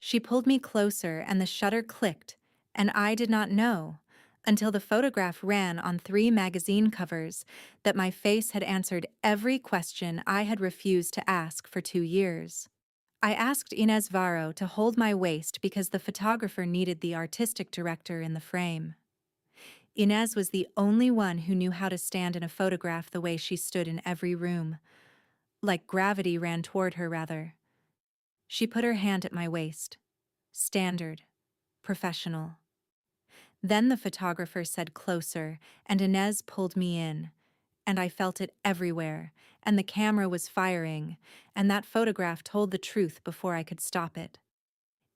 She pulled me closer and the shutter clicked, and I did not know, until the photograph ran on 3 magazine covers, that my face had answered every question I had refused to ask for 2 years. I asked Inez Varro to hold my waist because the photographer needed the artistic director in the frame. Inez was the only one who knew how to stand in a photograph the way she stood in every room. Like gravity ran toward her, rather. She put her hand at my waist. Standard. Professional. Then the photographer said closer, and Inez pulled me in. And I felt it everywhere, and the camera was firing, and that photograph told the truth before I could stop it.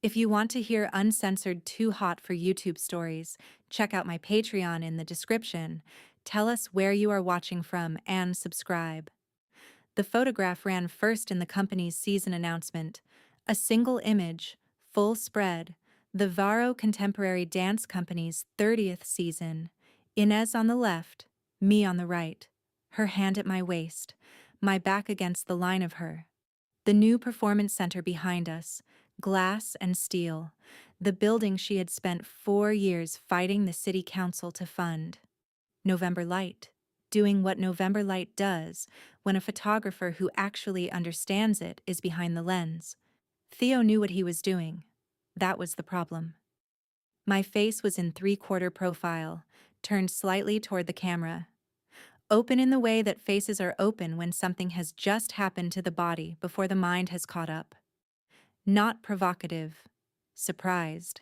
If you want to hear uncensored too hot for YouTube stories, check out my Patreon in the description. Tell us where you are watching from and subscribe. The photograph ran first in the company's season announcement. A single image, full spread, the Varro Contemporary Dance Company's 30th season. Inez on the left, me on the right, her hand at my waist, my back against the line of her. The new performance center behind us, glass and steel, the building she had spent 4 years fighting the city council to fund. November Light, doing what November Light does when a photographer who actually understands it is behind the lens. Theo knew what he was doing. That was the problem. My face was in three-quarter profile, turned slightly toward the camera. Open in the way that faces are open when something has just happened to the body before the mind has caught up. Not provocative. Surprised.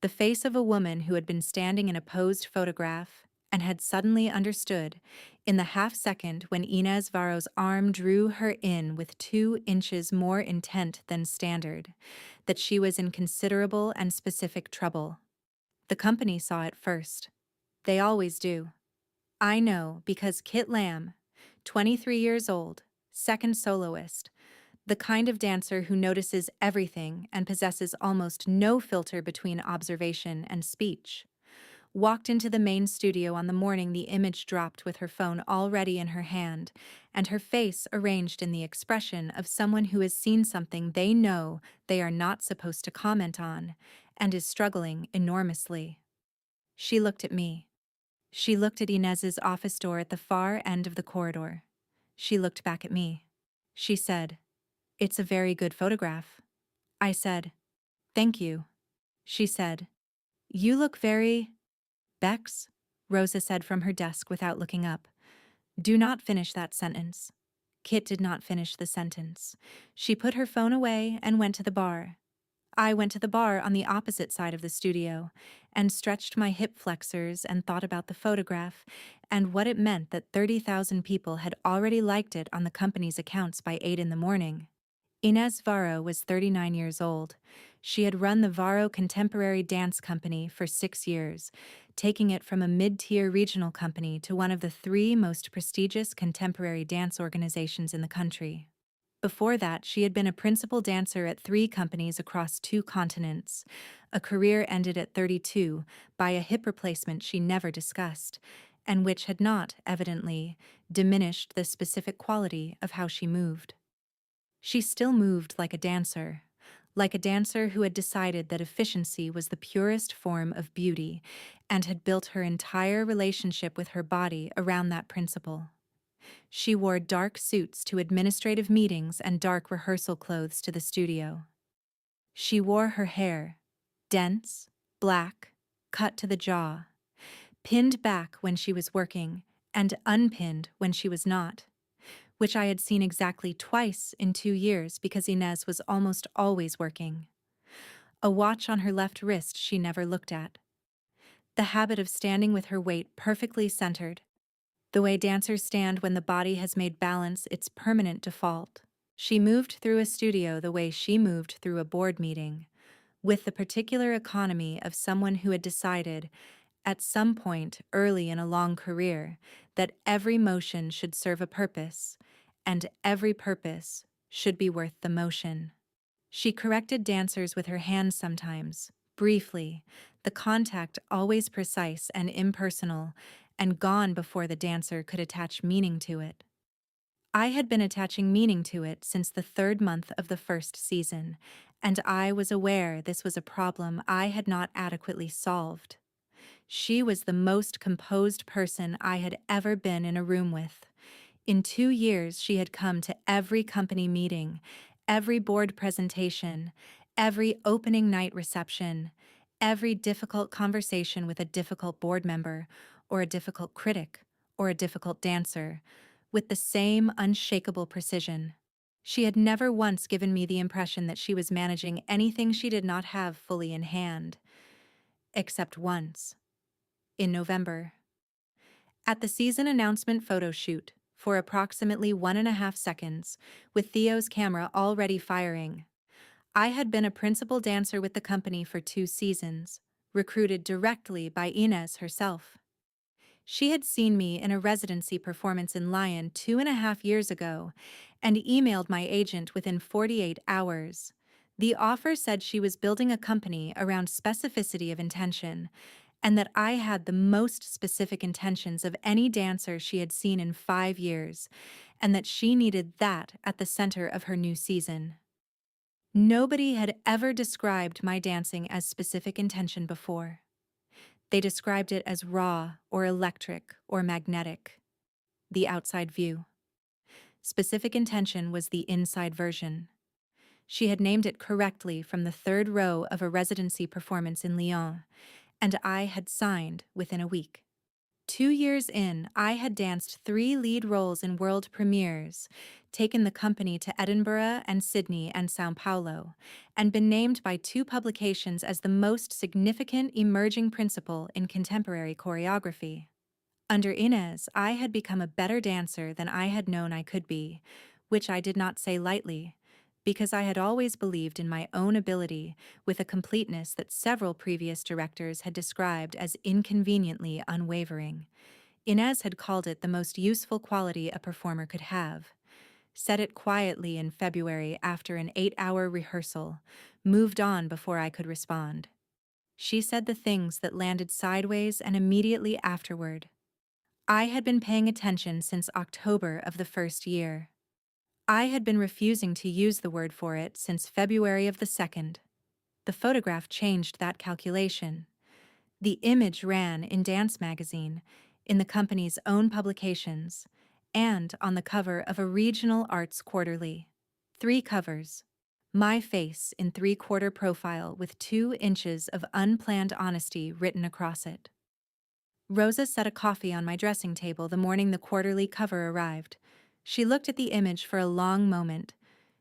The face of a woman who had been standing in a posed photograph and had suddenly understood, in the half-second when Inez Varro's arm drew her in with 2 inches more intent than standard, that she was in considerable and specific trouble. The company saw it first. They always do. I know because Kit Lamb, 23 years old, second soloist, the kind of dancer who notices everything and possesses almost no filter between observation and speech, walked into the main studio on the morning the image dropped with her phone already in her hand, and her face arranged in the expression of someone who has seen something they know they are not supposed to comment on, and is struggling enormously. She looked at me. She looked at Inez's office door at the far end of the corridor. She looked back at me. She said, "It's a very good photograph." I said, "Thank you." She said, "You look very—" "Bex," Rosa said from her desk without looking up. "Do not finish that sentence." Kit did not finish the sentence. She put her phone away and went to the bar. I went to the bar on the opposite side of the studio and stretched my hip flexors and thought about the photograph and what it meant that 30,000 people had already liked it on the company's accounts by 8 in the morning. Inez Varro was 39 years old. She had run the Varro Contemporary Dance Company for 6 years, taking it from a mid-tier regional company to one of the 3 most prestigious contemporary dance organizations in the country. Before that, she had been a principal dancer at 3 companies across 2 continents. A career ended at 32 by a hip replacement she never discussed, and which had not, evidently, diminished the specific quality of how she moved. She still moved like a dancer who had decided that efficiency was the purest form of beauty and had built her entire relationship with her body around that principle. She wore dark suits to administrative meetings and dark rehearsal clothes to the studio. She wore her hair, dense, black, cut to the jaw, pinned back when she was working and unpinned when she was not, which I had seen exactly twice in 2 years because Inez was almost always working. A watch on her left wrist she never looked at. The habit of standing with her weight perfectly centered, the way dancers stand when the body has made balance its permanent default. She moved through a studio the way she moved through a board meeting, with the particular economy of someone who had decided, at some point early in a long career, that every motion should serve a purpose, and every purpose should be worth the motion. She corrected dancers with her hands sometimes, briefly, the contact always precise and impersonal, and gone before the dancer could attach meaning to it. I had been attaching meaning to it since the 3rd month of the 1st season, and I was aware this was a problem I had not adequately solved. She was the most composed person I had ever been in a room with. In 2 years, she had come to every company meeting, every board presentation, every opening night reception, every difficult conversation with a difficult board member, or a difficult critic, or a difficult dancer, with the same unshakable precision. She had never once given me the impression that she was managing anything she did not have fully in hand, except once, in November. At the season announcement photo shoot, for approximately 1.5 seconds, with Theo's camera already firing, I had been a principal dancer with the company for 2 seasons, recruited directly by Inez herself. She had seen me in a residency performance in Lyon 2.5 years ago and emailed my agent within 48 hours. The offer said she was building a company around specificity of intention, and that I had the most specific intentions of any dancer she had seen in 5 years, and that she needed that at the center of her new season. Nobody had ever described my dancing as specific intention before. They described it as raw or electric or magnetic, the outside view. Specific intention was the inside version. She had named it correctly from the third row of a residency performance in Lyon, and I had signed within a week. 2 years in, I had danced 3 lead roles in world premieres, taken the company to Edinburgh and Sydney and Sao Paulo, and been named by 2 publications as the most significant emerging principal in contemporary choreography. Under Inez, I had become a better dancer than I had known I could be, which I did not say lightly, because I had always believed in my own ability with a completeness that several previous directors had described as inconveniently unwavering. Inez had called it the most useful quality a performer could have. Said it quietly in February after an 8-hour rehearsal, moved on before I could respond. She said the things that landed sideways and immediately afterward. I had been paying attention since October of the first year. I had been refusing to use the word for it since February of the second. The photograph changed that calculation. The image ran in Dance Magazine, in the company's own publications, and on the cover of a regional arts quarterly. 3 covers. My face in 3/4 profile with 2 inches of unplanned honesty written across it. Rosa set a coffee on my dressing table the morning the quarterly cover arrived. She looked at the image for a long moment.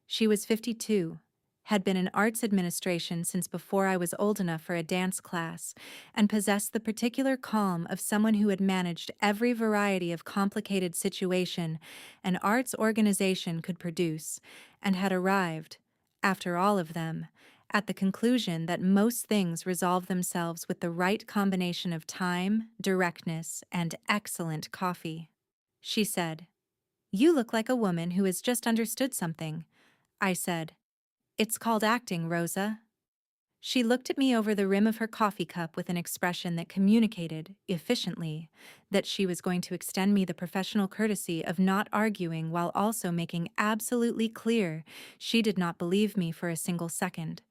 She was 52, had been in arts administration since before I was old enough for a dance class, and possessed the particular calm of someone who had managed every variety of complicated situation an arts organization could produce, and had arrived, after all of them, at the conclusion that most things resolve themselves with the right combination of time, directness, and excellent coffee. She said, "You look like a woman who has just understood something." I said, "It's called acting, Rosa." She looked at me over the rim of her coffee cup with an expression that communicated, efficiently, that she was going to extend me the professional courtesy of not arguing while also making absolutely clear she did not believe me for a single second.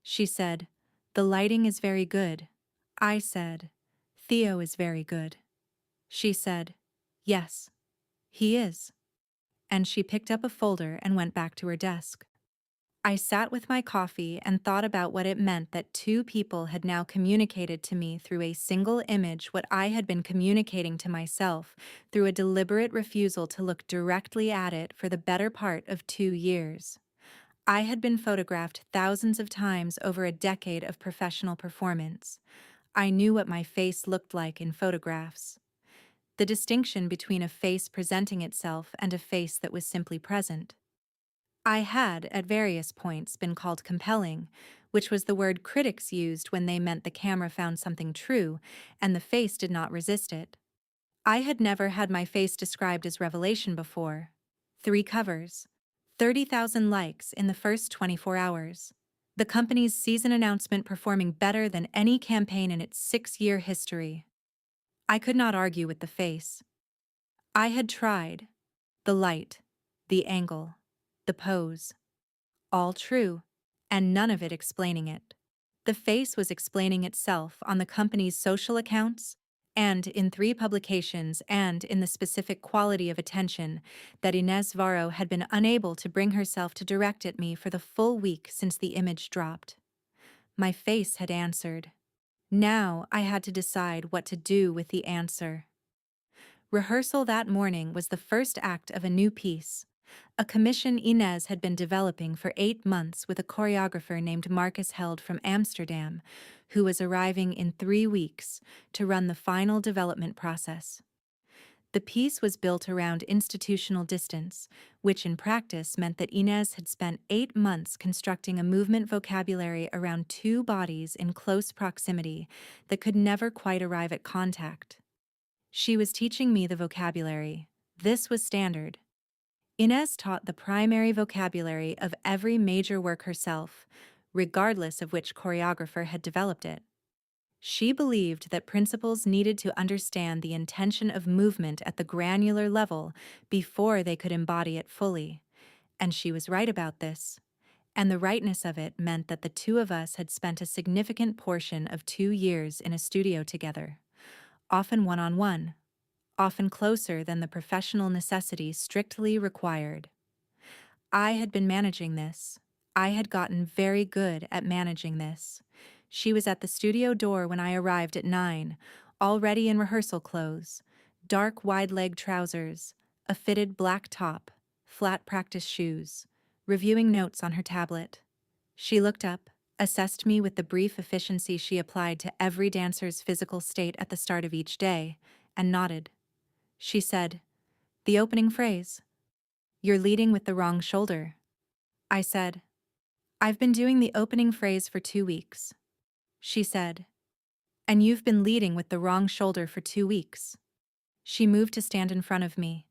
She said, "The lighting is very good." I said, "Theo is very good." She said, "Yes, he is." And she picked up a folder and went back to her desk. I sat with my coffee and thought about what it meant that 2 people had now communicated to me through a single image what I had been communicating to myself through a deliberate refusal to look directly at it for the better part of 2 years. I had been photographed thousands of times over a decade of professional performance. I knew what my face looked like in photographs. The distinction between a face presenting itself and a face that was simply present. I had, at various points, been called compelling, which was the word critics used when they meant the camera found something true, and the face did not resist it. I had never had my face described as revelation before. 3 covers. 30,000 likes in the first 24 hours. The company's season announcement performing better than any campaign in its 6-year history. I could not argue with the face. I had tried. The light, the angle, the pose. All true. and none of it explaining it. The face was explaining itself on the company's social accounts, and in 3 publications, and in the specific quality of attention that Inez Varro had been unable to bring herself to direct at me for the full week since the image dropped. My face had answered. Now I had to decide what to do with the answer. Rehearsal that morning was the first act of a new piece, a commission Inez had been developing for 8 months with a choreographer named Marcus Held from Amsterdam, who was arriving in 3 weeks to run the final development process. The piece was built around institutional distance, which in practice meant that Inez had spent 8 months constructing a movement vocabulary around 2 bodies in close proximity that could never quite arrive at contact. She was teaching me the vocabulary. This was standard. Inez taught the primary vocabulary of every major work herself, regardless of which choreographer had developed it. She believed that principals needed to understand the intention of movement at the granular level before they could embody it fully, and she was right about this. And the rightness of it meant that the two of us had spent a significant portion of 2 years in a studio together, often one-on-one, often closer than the professional necessity strictly required. I had been managing this. I had gotten very good at managing this. She was at the studio door when I arrived at 9, already in rehearsal clothes, dark wide-leg trousers, a fitted black top, flat practice shoes, reviewing notes on her tablet. She looked up, assessed me with the brief efficiency she applied to every dancer's physical state at the start of each day, and nodded. She said, "The opening phrase. You're leading with the wrong shoulder." I said, "I've been doing the opening phrase for 2 weeks." She said, "And you've been leading with the wrong shoulder for 2 weeks." She moved to stand in front of me.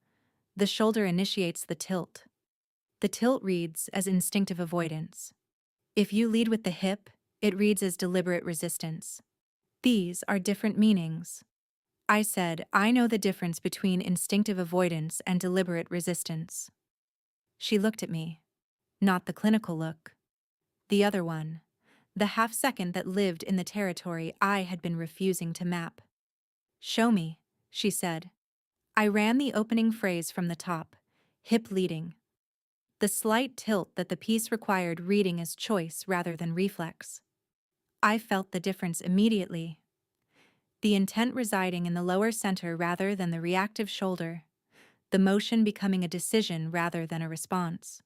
The shoulder initiates the tilt. The tilt reads as instinctive avoidance. If you lead with the hip, it reads as deliberate resistance. These are different meanings. I said, "I know the difference between instinctive avoidance and deliberate resistance." She looked at me. Not the clinical look. The other one. The half-second that lived in the territory I had been refusing to map. "Show me," she said. I ran the opening phrase from the top, hip leading. The slight tilt that the piece required reading as choice rather than reflex. I felt the difference immediately. The intent residing in the lower center rather than the reactive shoulder, the motion becoming a decision rather than a response.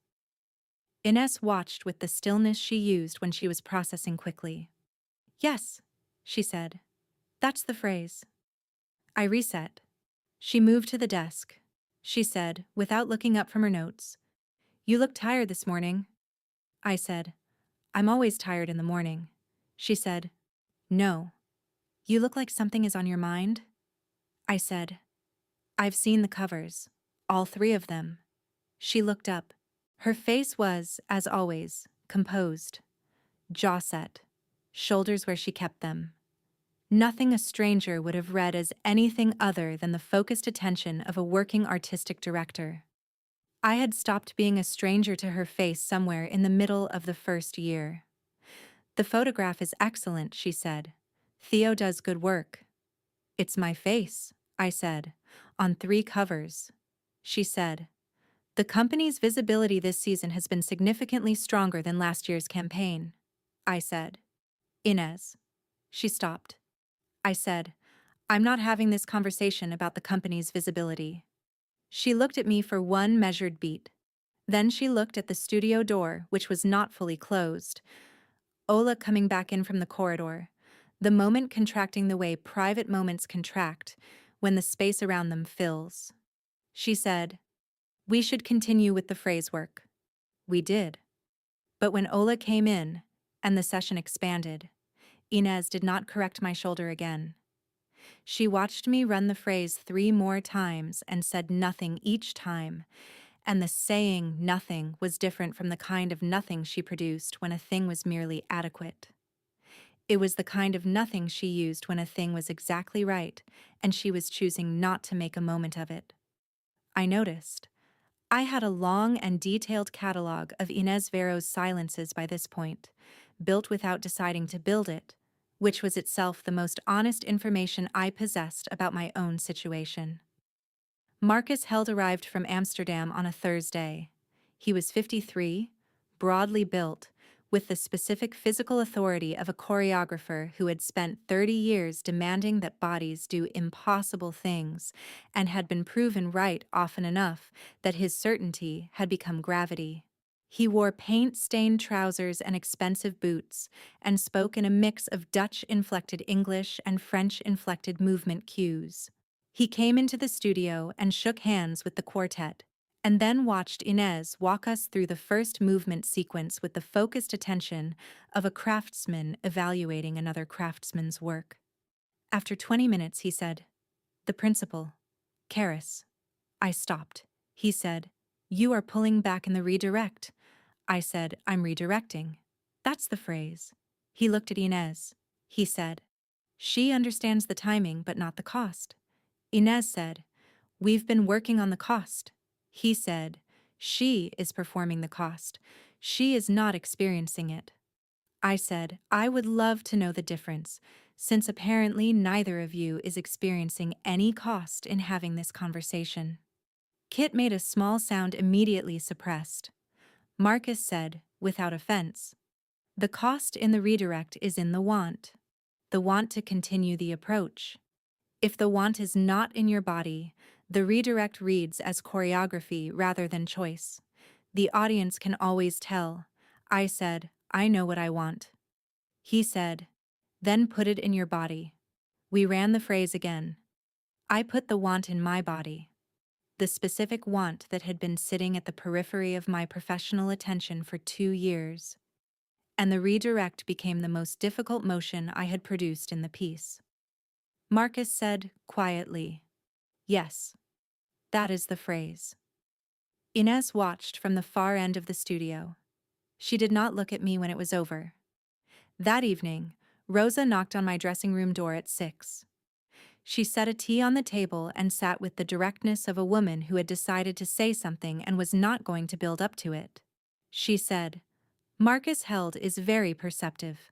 Ines watched with the stillness she used when she was processing quickly. "Yes," she said. "That's the phrase." I reset. She moved to the desk. She said, without looking up from her notes, "You look tired this morning." I said, "I'm always tired in the morning." She said, "No. You look like something is on your mind." I said, "I've seen the covers. All 3 of them." She looked up. Her face was, as always, composed. Jaw set. Shoulders where she kept them. Nothing a stranger would have read as anything other than the focused attention of a working artistic director. I had stopped being a stranger to her face somewhere in the middle of the first year. "The photograph is excellent," she said. "Theo does good work." "It's my face," I said, "on 3 covers." She said, "The company's visibility this season has been significantly stronger than last year's campaign." I said, "Inez." She stopped. I said, "I'm not having this conversation about the company's visibility." She looked at me for one measured beat. Then she looked at the studio door, which was not fully closed. Ola coming back in from the corridor, the moment contracting the way private moments contract when the space around them fills. She said, "We should continue with the phrase work." We did. But when Ola came in, and the session expanded, Inez did not correct my shoulder again. She watched me run the phrase 3 more times and said nothing each time, and the saying nothing was different from the kind of nothing she produced when a thing was merely adequate. It was the kind of nothing she used when a thing was exactly right, and she was choosing not to make a moment of it. I noticed. I had a long and detailed catalog of Inez Vero's silences by this point, built without deciding to build it, which was itself the most honest information I possessed about my own situation. Marcus Held arrived from Amsterdam on a Thursday. He was 53, broadly built, with the specific physical authority of a choreographer who had spent 30 years demanding that bodies do impossible things and had been proven right often enough that his certainty had become gravity. He wore paint-stained trousers and expensive boots and spoke in a mix of Dutch-inflected English and French-inflected movement cues. He came into the studio and shook hands with the quartet, and then watched Inez walk us through the first movement sequence with the focused attention of a craftsman evaluating another craftsman's work. After 20 minutes, he said, "The principal, Karis." I stopped. He said, "You are pulling back in the redirect." I said, "I'm redirecting." "That's the phrase." He looked at Inez. He said, "She understands the timing but not the cost." Inez said, "We've been working on the cost." He said, "She is performing the cost. She is not experiencing it." I said, "I would love to know the difference, since apparently neither of you is experiencing any cost in having this conversation." Kit made a small sound immediately suppressed. Marcus said, without offense, "The cost in the redirect is in the want to continue the approach. If the want is not in your body, the redirect reads as choreography rather than choice. The audience can always tell." I said, "I know what I want." He said, "Then put it in your body." We ran the phrase again. I put the want in my body. The specific want that had been sitting at the periphery of my professional attention for 2 years. And the redirect became the most difficult motion I had produced in the piece. Marcus said, quietly, "Yes, that is the phrase." Inez watched from the far end of the studio. She did not look at me when it was over. That evening, Rosa knocked on my dressing room door at 6. She set a tea on the table and sat with the directness of a woman who had decided to say something and was not going to build up to it. She said, "Marcus Held is very perceptive."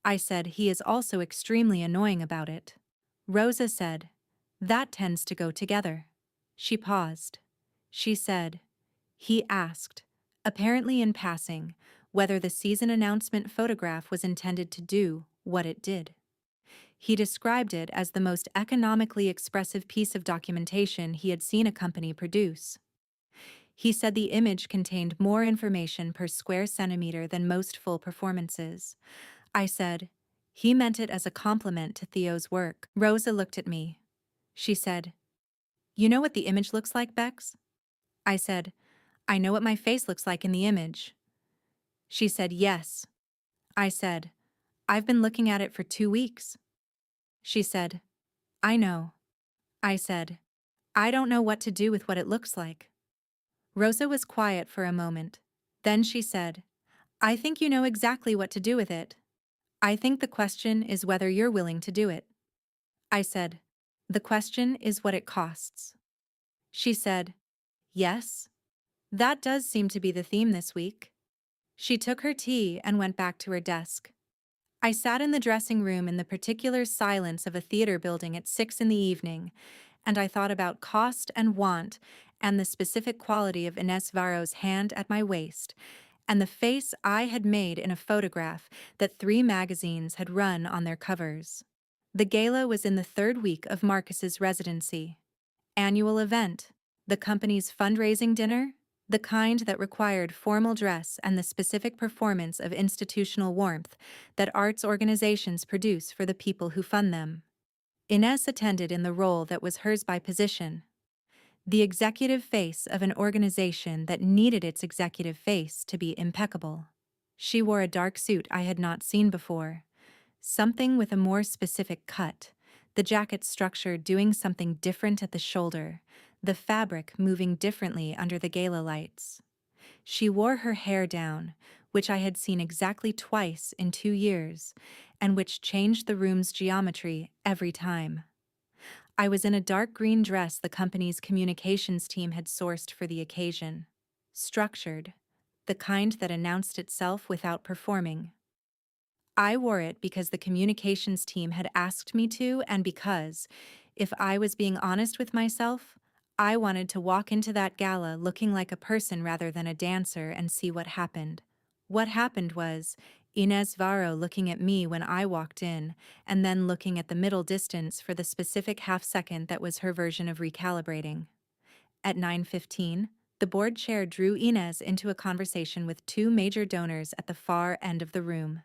I said, "He is also extremely annoying about it." Rosa said, "That tends to go together." She paused. She said, "He asked, apparently in passing, whether the season announcement photograph was intended to do what it did. He described it as the most economically expressive piece of documentation he had seen a company produce. He said the image contained more information per square centimeter than most full performances." I said, "He meant it as a compliment to Theo's work." Rosa looked at me. She said, "You know what the image looks like, Bex?" I said, "I know what my face looks like in the image." She said, "Yes." I said, "I've been looking at it for 2 weeks." She said, "I know." I said, "I don't know what to do with what it looks like." Rosa was quiet for a moment. Then she said, "I think you know exactly what to do with it. I think the question is whether you're willing to do it." I said, "The question is what it costs." She said, "Yes. That does seem to be the theme this week." She took her tea and went back to her desk. I sat in the dressing room in the particular silence of a theater building at 6 in the evening, and I thought about cost and want and the specific quality of Ines Varro's hand at my waist, and the face I had made in a photograph that 3 magazines had run on their covers. The gala was in the 3rd week of Marcus's residency. Annual event, the company's fundraising dinner, the kind that required formal dress and the specific performance of institutional warmth that arts organizations produce for the people who fund them. Ines attended in the role that was hers by position, the executive face of an organization that needed its executive face to be impeccable. She wore a dark suit I had not seen before, something with a more specific cut, the jacket structure doing something different at the shoulder, the fabric moving differently under the gala lights. She wore her hair down, which I had seen exactly twice in 2 years, and which changed the room's geometry every time. I was in a dark green dress the company's communications team had sourced for the occasion. Structured, the kind that announced itself without performing. I wore it because the communications team had asked me to, and because, if I was being honest with myself, I wanted to walk into that gala looking like a person rather than a dancer and see what happened. What happened was Inez Varro looking at me when I walked in, and then looking at the middle distance for the specific half second that was her version of recalibrating. At 9:15, the board chair drew Inez into a conversation with two major donors at the far end of the room.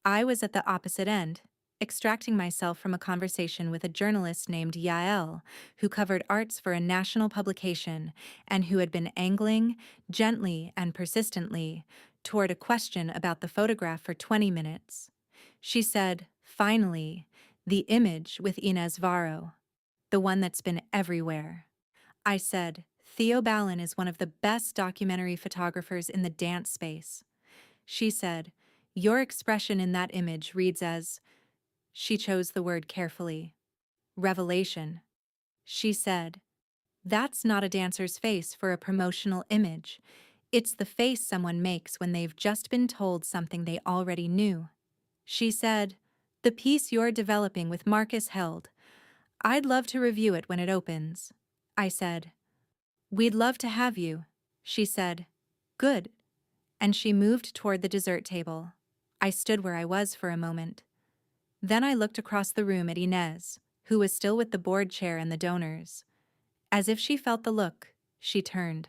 I was at the opposite end, extracting myself from a conversation with a journalist named Yael, who covered arts for a national publication and who had been angling, gently and persistently, toward a question about the photograph for 20 minutes. She said, finally, the image with Inez Varro, the one that's been everywhere. I said, Theo Ballin is one of the best documentary photographers in the dance space. She said, your expression in that image reads as, she chose the word carefully, revelation. She said, that's not a dancer's face for a promotional image. It's the face someone makes when they've just been told something they already knew. She said, the piece you're developing with Marcus Held. I'd love to review it when it opens. I said, we'd love to have you. She said, good. And she moved toward the dessert table. I stood where I was for a moment. Then I looked across the room at Inez, who was still with the board chair and the donors. As if she felt the look, she turned.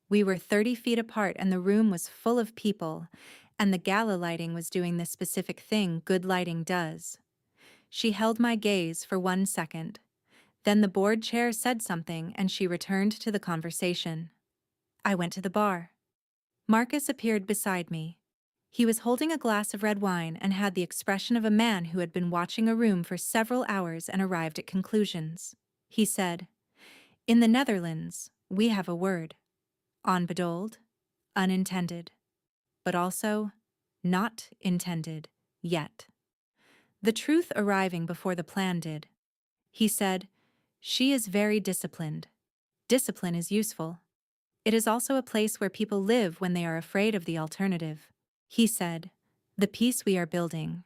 We were 30 feet apart and the room was full of people, and the gala lighting was doing the specific thing good lighting does. She held my gaze for 1 second. Then the board chair said something and she returned to the conversation. I went to the bar. Marcus appeared beside me. He was holding a glass of red wine and had the expression of a man who had been watching a room for several hours and arrived at conclusions. He said, in the Netherlands, we have a word. Onbedoeld, unintended, but also not intended yet. The truth arriving before the plan did. He said, she is very disciplined. Discipline is useful. It is also a place where people live when they are afraid of the alternative. He said, the piece we are building.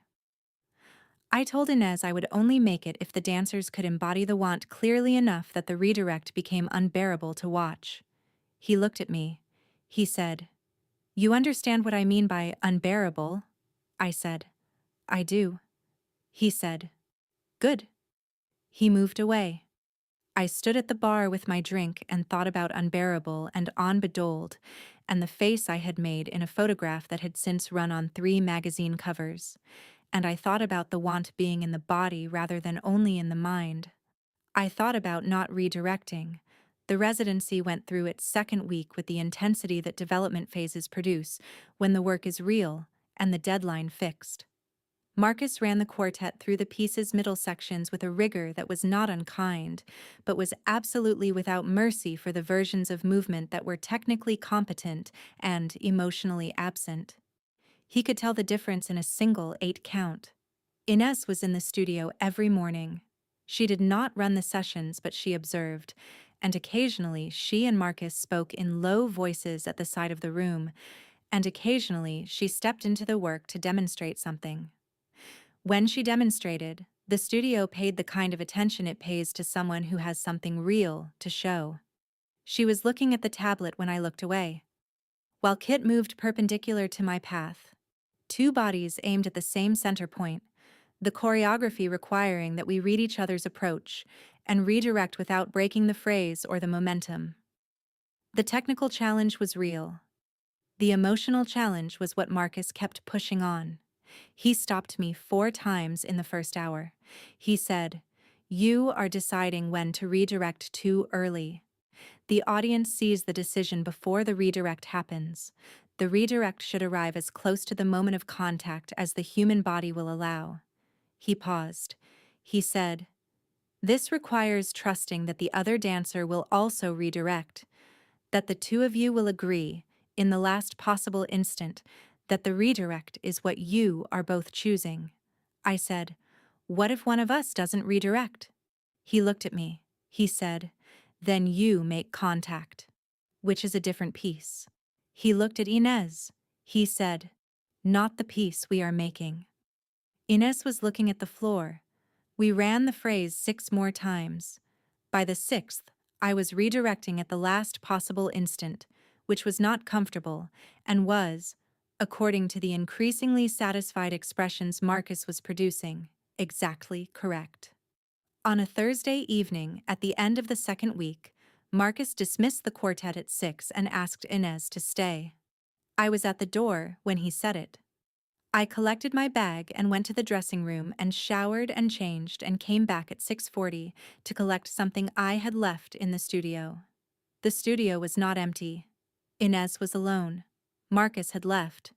I told Inez I would only make it if the dancers could embody the want clearly enough that the redirect became unbearable to watch. He looked at me. He said, you understand what I mean by unbearable? I said, I do. He said, good. He moved away. I stood at the bar with my drink and thought about unbearable and onbedoeld and the face I had made in a photograph that had since run on 3 magazine covers. And I thought about the want being in the body rather than only in the mind. I thought about not redirecting. The residency went through its second week with the intensity that development phases produce when the work is real and the deadline fixed. Marcus ran the quartet through the piece's middle sections with a rigor that was not unkind, but was absolutely without mercy for the versions of movement that were technically competent and emotionally absent. He could tell the difference in a single 8 count. Inez was in the studio every morning. She did not run the sessions, but she observed, and occasionally she and Marcus spoke in low voices at the side of the room, and occasionally she stepped into the work to demonstrate something. When she demonstrated, the studio paid the kind of attention it pays to someone who has something real to show. She was looking at the tablet when I looked away. While Kit moved perpendicular to my path, 2 bodies aimed at the same center point, the choreography requiring that we read each other's approach and redirect without breaking the phrase or the momentum. The technical challenge was real. The emotional challenge was what Marcus kept pushing on. He stopped me 4 times in the first hour. He said, you are deciding when to redirect too early. The audience sees the decision before the redirect happens. The redirect should arrive as close to the moment of contact as the human body will allow. He paused. He said, this requires trusting that the other dancer will also redirect, that the 2 of you will agree, in the last possible instant, that the redirect is what you are both choosing. I said, what if one of us doesn't redirect? He looked at me. He said, "Then you make contact," which is a different piece. He looked at Inez. He said, "Not the piece we are making." Inez was looking at the floor. We ran the phrase 6 more times. By the 6th, I was redirecting at the last possible instant, which was not comfortable, and was, according to the increasingly satisfied expressions Marcus was producing, exactly correct. On a Thursday evening, at the end of the second week, Marcus dismissed the quartet at 6 and asked Inez to stay. I was at the door when he said it. I collected my bag and went to the dressing room and showered and changed and came back at 6:40 to collect something I had left in the studio. The studio was not empty. Inez was alone. Marcus had left.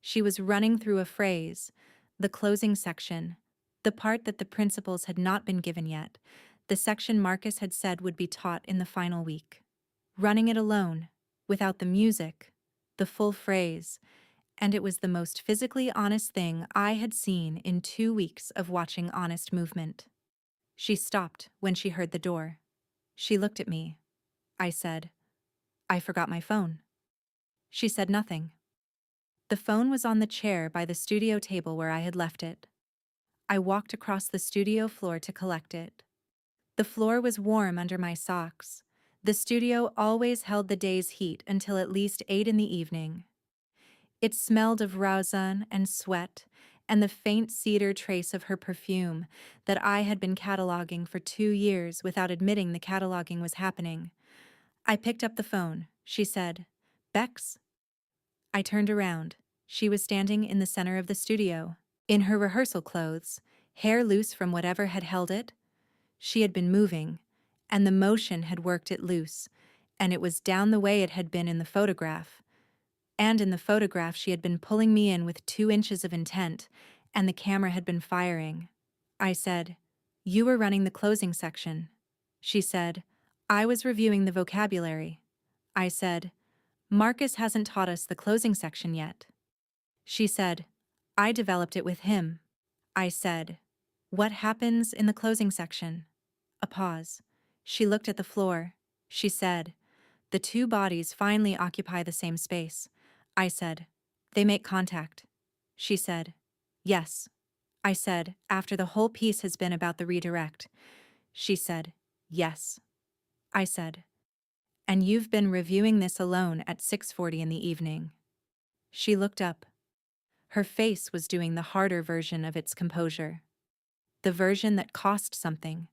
She was running through a phrase, the closing section, the part that the principals had not been given yet, the section Marcus had said would be taught in the final week. Running it alone, without the music, the full phrase, and it was the most physically honest thing I had seen in 2 weeks of watching honest movement. She stopped when she heard the door. She looked at me. I said, "I forgot my phone." She said nothing. The phone was on the chair by the studio table where I had left it. I walked across the studio floor to collect it. The floor was warm under my socks. The studio always held the day's heat until at least 8 in the evening. It smelled of rosin and sweat and the faint cedar trace of her perfume that I had been cataloging for 2 years without admitting the cataloging was happening. I picked up the phone. She said, "Bex?" I turned around. She was standing in the center of the studio, in her rehearsal clothes, hair loose from whatever had held it. She had been moving, and the motion had worked it loose, and it was down the way it had been in the photograph. And in the photograph she had been pulling me in with 2 inches of intent, and the camera had been firing. I said, "You were running the closing section." She said, "I was reviewing the vocabulary." I said, "Marcus hasn't taught us the closing section yet." She said, "I developed it with him." I said, "What happens in the closing section?" A pause. She looked at the floor. She said, "The 2 bodies finally occupy the same space." I said, "They make contact." She said, "Yes." I said, "After the whole piece has been about the redirect." She said, "Yes." I said, "And you've been reviewing this alone at 6:40 in the evening." She looked up. Her face was doing the harder version of its composure. The version that cost something,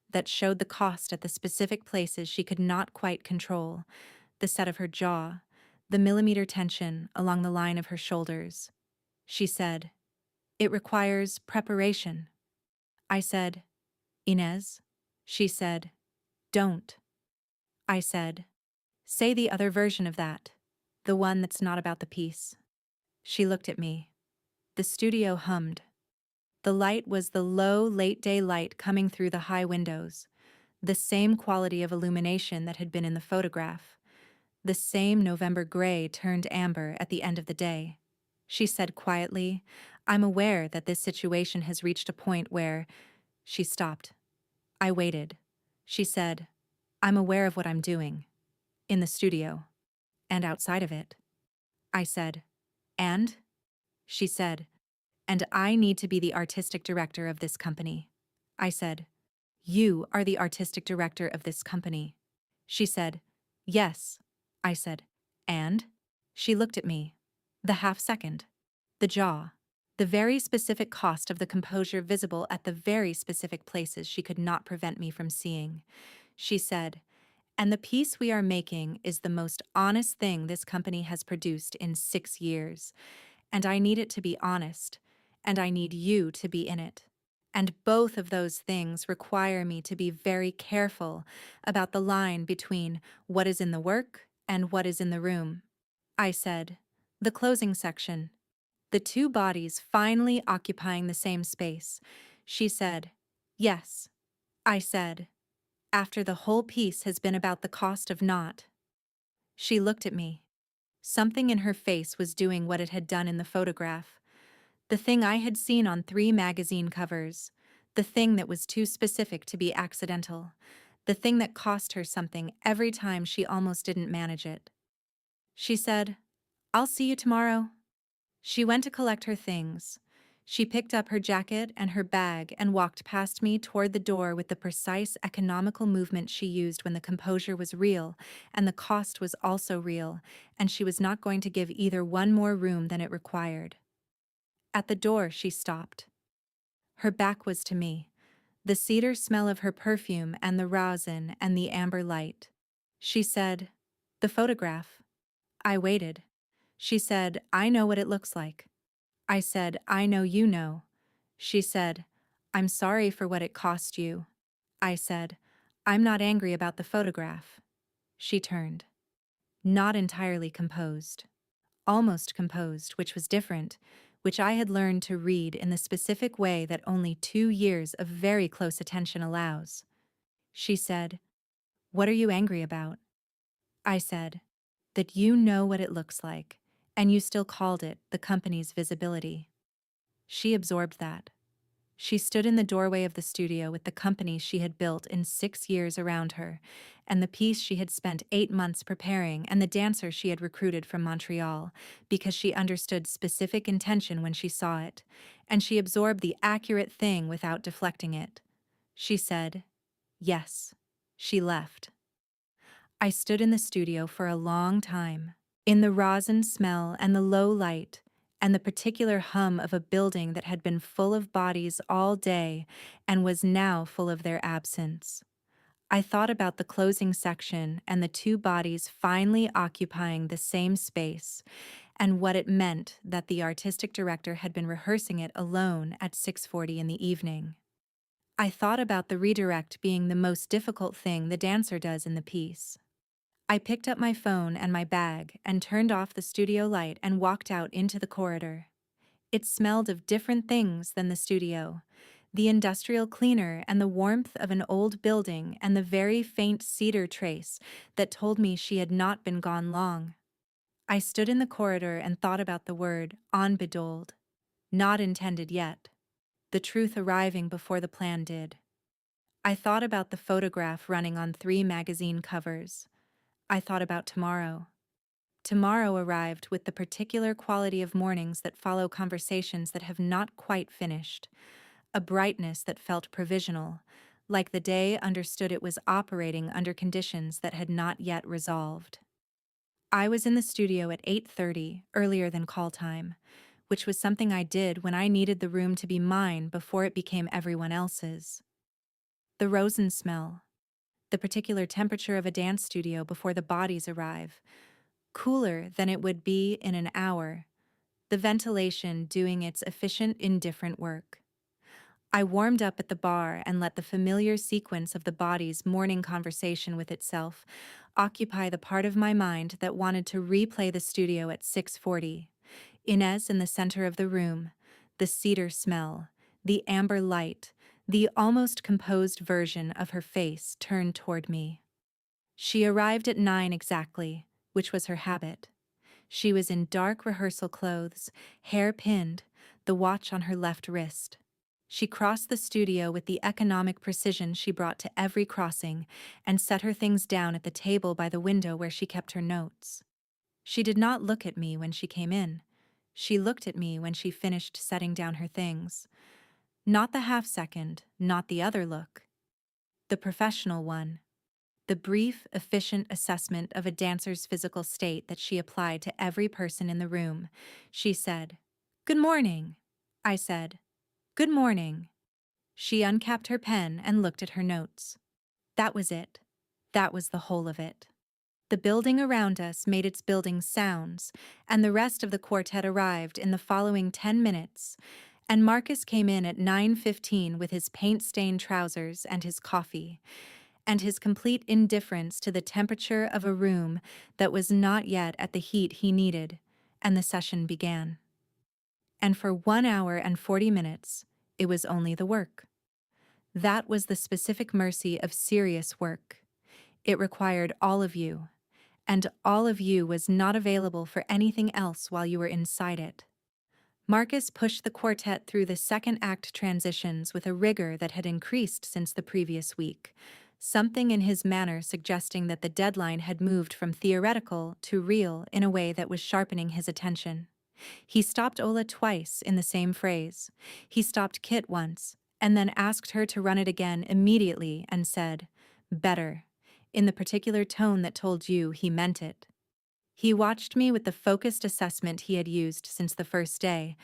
that showed the cost at the specific places she could not quite control, the set of her jaw, the millimeter tension along the line of her shoulders. She said, "It requires preparation." I said, "Inez?" She said, "Don't." I said, "Say the other version of that, the one that's not about the piece." She looked at me. The studio hummed. The light was the low, late-day light coming through the high windows, the same quality of illumination that had been in the photograph, the same November gray turned amber at the end of the day. She said quietly, "I'm aware that this situation has reached a point where—" She stopped. I waited. She said, "I'm aware of what I'm doing. In the studio. And outside of it." I said, "And?" She said, "And I need to be the artistic director of this company." I said, "You are the artistic director of this company." She said, "Yes." I said, "And?" She looked at me. The half-second. The jaw. The very specific cost of the composure visible at the very specific places she could not prevent me from seeing. She said, "And the piece we are making is the most honest thing this company has produced in 6 years. And I need it to be honest, and I need you to be in it. And both of those things require me to be very careful about the line between what is in the work and what is in the room." I said, "The closing section. The 2 bodies finally occupying the same space." She said, "Yes." I said, "After the whole piece has been about the cost of not." She looked at me. Something in her face was doing what it had done in the photograph. The thing I had seen on 3 magazine covers, The thing that was too specific to be accidental. The thing that cost her something every time she almost didn't manage it. She said, "I'll see you tomorrow." She went to collect her things. She picked up her jacket and her bag and walked past me toward the door with the precise economical movement she used when the composure was real and the cost was also real, and she was not going to give either one more room than it required. At the door, she stopped. Her back was to me, the cedar smell of her perfume and the rosin and the amber light. She said, "The photograph." I waited. She said, "I know what it looks like." I said, "I know you know." She said, "I'm sorry for what it cost you." I said, "I'm not angry about the photograph." She turned. Not entirely composed. Almost composed, which was different, which I had learned to read in the specific way that only 2 years of very close attention allows. She said, "What are you angry about?" I said, "That you know what it looks like, and you still called it the company's visibility." She absorbed that. She stood in the doorway of the studio with the company she had built in 6 years around her, and the piece she had spent 8 months preparing, and the dancer she had recruited from Montreal, because she understood specific intention when she saw it, and she absorbed the accurate thing without deflecting it. She said, "Yes." She left. I stood in the studio for a long time, in the rosin smell and the low light, and the particular hum of a building that had been full of bodies all day and was now full of their absence. I thought about the closing section and the two bodies finally occupying the same space, and what it meant that the artistic director had been rehearsing it alone at 6:40 in the evening. I thought about the redirect being the most difficult thing the dancer does in the piece. I picked up my phone and my bag and turned off the studio light and walked out into the corridor. It smelled of different things than the studio. The industrial cleaner and the warmth of an old building and the very faint cedar trace that told me she had not been gone long. I stood in the corridor and thought about the word "onbedoled." Not intended yet. The truth arriving before the plan did. I thought about the photograph running on 3 magazine covers. I thought about tomorrow. Tomorrow arrived with the particular quality of mornings that follow conversations that have not quite finished, a brightness that felt provisional, like the day understood it was operating under conditions that had not yet resolved. I was in the studio at 8:30, earlier than call time, which was something I did when I needed the room to be mine before it became everyone else's. The rosin smell, the particular temperature of a dance studio before the bodies arrive, cooler than it would be in an hour, the ventilation doing its efficient, indifferent work. I warmed up at the bar and let the familiar sequence of the body's morning conversation with itself occupy the part of my mind that wanted to replay the studio at 6:40. Inez in the center of the room, the cedar smell, the amber light, the almost composed version of her face turned toward me. She arrived at 9 exactly, which was her habit. She was in dark rehearsal clothes, hair pinned, the watch on her left wrist. She crossed the studio with the economic precision she brought to every crossing and set her things down at the table by the window where she kept her notes. She did not look at me when she came in. She looked at me when she finished setting down her things. Not the half-second, not the other look. The professional one. The brief, efficient assessment of a dancer's physical state that she applied to every person in the room. She said, "Good morning." I said, "Good morning." She uncapped her pen and looked at her notes. That was it. That was the whole of it. The building around us made its building sounds, and the rest of the quartet arrived in the following 10 minutes, and Marcus came in at 9:15 with his paint-stained trousers and his coffee, and his complete indifference to the temperature of a room that was not yet at the heat he needed, and the session began. And for 1 hour and 40 minutes, it was only the work. That was the specific mercy of serious work. It required all of you, and all of you was not available for anything else while you were inside it. Marcus pushed the quartet through the second act transitions with a rigor that had increased since the previous week, something in his manner suggesting that the deadline had moved from theoretical to real in a way that was sharpening his attention. He stopped Ola twice in the same phrase. He stopped Kit once, and then asked her to run it again immediately and said, "Better," in the particular tone that told you he meant it. He watched me with the focused assessment he had used since the first day,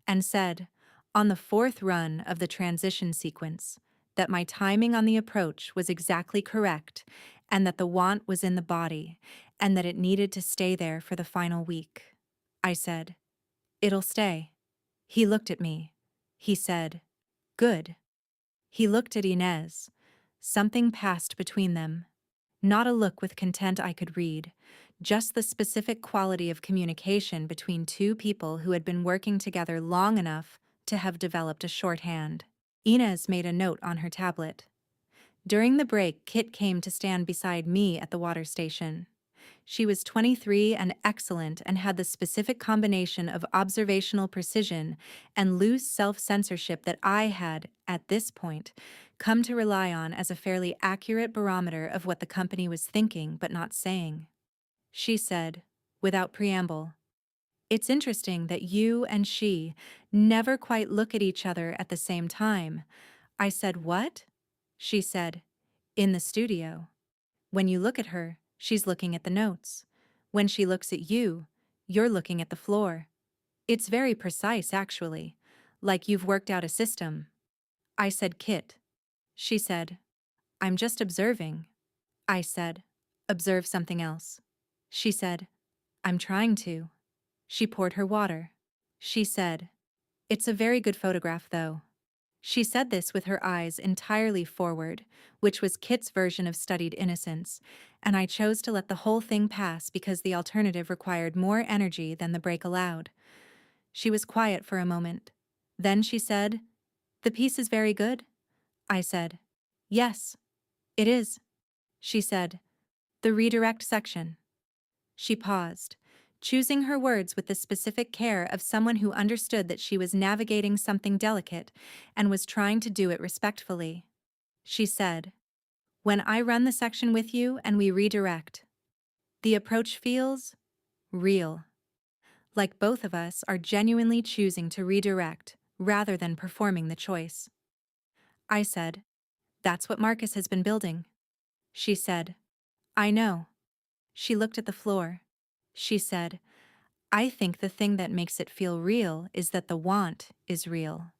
and said, on the fourth run of the transition sequence, that my timing on the approach was exactly correct, and that the want was in the body, and that it needed to stay there for the final week. I said, "It'll stay." He looked at me. He said, "Good." He looked at Inez. Something passed between them. Not a look with content I could read, just the specific quality of communication between two people who had been working together long enough to have developed a shorthand. Inez made a note on her tablet. During the break, Kit came to stand beside me at the water station. She was 23 and excellent and had the specific combination of observational precision and loose self-censorship that I had, at this point, come to rely on as a fairly accurate barometer of what the company was thinking but not saying. She said, without preamble, "It's interesting that you and she never quite look at each other at the same time." I said, "What?" She said, "In the studio. When you look at her, she's looking at the notes. When she looks at you, you're looking at the floor. It's very precise, actually, like you've worked out a system." I said, "Kit." She said, "I'm just observing." I said, "Observe something else." She said, "I'm trying to." She poured her water. She said, "It's a very good photograph, though." She said this with her eyes entirely forward, which was Kit's version of studied innocence, and I chose to let the whole thing pass because the alternative required more energy than the break allowed. She was quiet for a moment. Then she said, "The piece is very good?" I said, "Yes, it is." She said, "The redirect section." She paused, choosing her words with the specific care of someone who understood that she was navigating something delicate and was trying to do it respectfully. She said, "When I run the section with you and we redirect, the approach feels real. Like both of us are genuinely choosing to redirect rather than performing the choice." I said, "That's what Marcus has been building." She said, "I know." She looked at the floor. She said, "I think the thing that makes it feel real is that the want is real.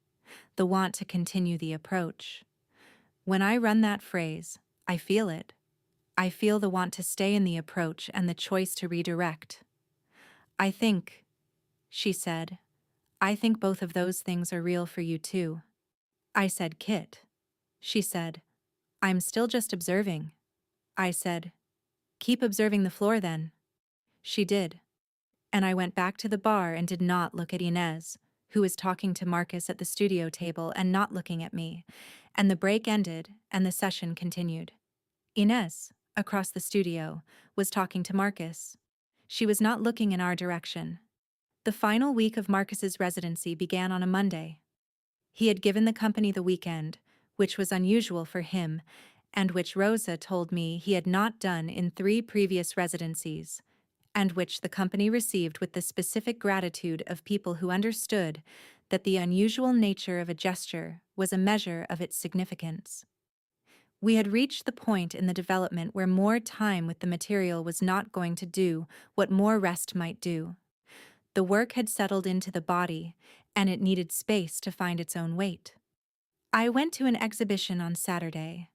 The want to continue the approach. When I run that phrase, I feel it. I feel the want to stay in the approach and the choice to redirect. I think," she said, "I think both of those things are real for you too." I said, "Kit." She said, "I'm still just observing." I said, "Keep observing the floor then." She did. And I went back to the bar and did not look at Inez, who was talking to Marcus at the studio table and not looking at me, and the break ended and the session continued. Inez, across the studio, was talking to Marcus. She was not looking in our direction. The final week of Marcus's residency began on a Monday. He had given the company the weekend, which was unusual for him, and which Rosa told me he had not done in 3 previous residencies, and which the company received with the specific gratitude of people who understood that the unusual nature of a gesture was a measure of its significance. We had reached the point in the development where more time with the material was not going to do what more rest might do. The work had settled into the body, and it needed space to find its own weight. I went to an exhibition on Saturday.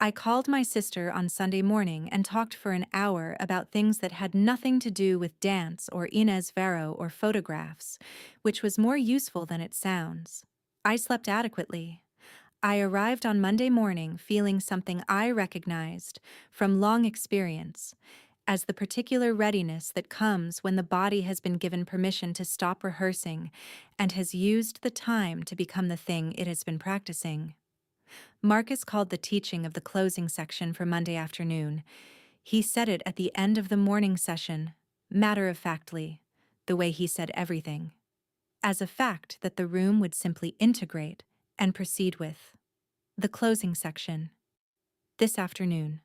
I called my sister on Sunday morning and talked for an hour about things that had nothing to do with dance or Inez Vero or photographs, which was more useful than it sounds. I slept adequately. I arrived on Monday morning feeling something I recognized from long experience as the particular readiness that comes when the body has been given permission to stop rehearsing and has used the time to become the thing it has been practicing. Marcus called the teaching of the closing section for Monday afternoon. He said it at the end of the morning session, matter-of-factly, the way he said everything. as a fact that the room would simply integrate and proceed with. The closing section. This afternoon.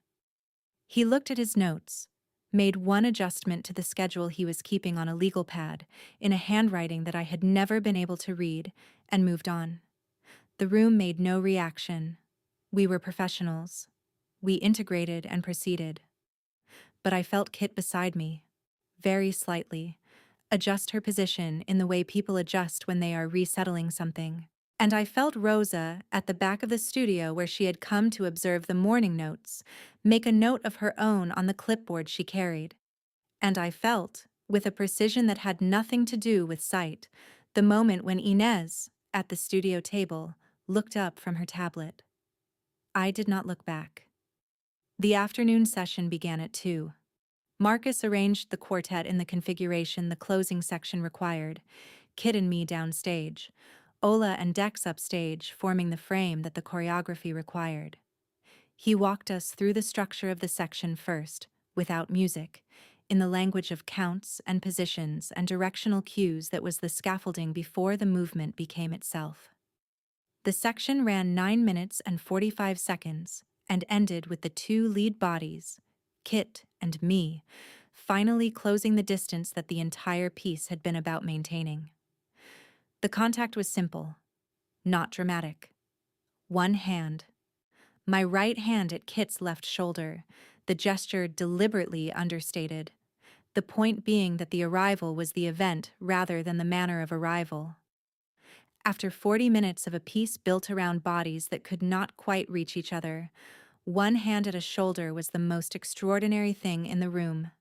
He looked at his notes, made one adjustment to the schedule he was keeping on a legal pad, in a handwriting that I had never been able to read, and moved on. The room made no reaction. We were professionals. We integrated and proceeded. But I felt Kit beside me, very slightly, adjust her position in the way people adjust when they are resettling something. And I felt Rosa, at the back of the studio where she had come to observe the morning notes, make a note of her own on the clipboard she carried. And I felt, with a precision that had nothing to do with sight, the moment when Inez, at the studio table, looked up from her tablet. I did not look back. The afternoon session began at 2. Marcus arranged the quartet in the configuration the closing section required, Kit and me downstage, Ola and Dex upstage forming the frame that the choreography required. He walked us through the structure of the section first, without music, in the language of counts and positions and directional cues that was the scaffolding before the movement became itself. The section ran 9 minutes and 45 seconds and ended with the two lead bodies, Kit and me, finally closing the distance that the entire piece had been about maintaining. The contact was simple, not dramatic. One hand. My right hand at Kit's left shoulder, the gesture deliberately understated, the point being that the arrival was the event rather than the manner of arrival. After 40 minutes of a piece built around bodies that could not quite reach each other, one hand at a shoulder was the most extraordinary thing in the room.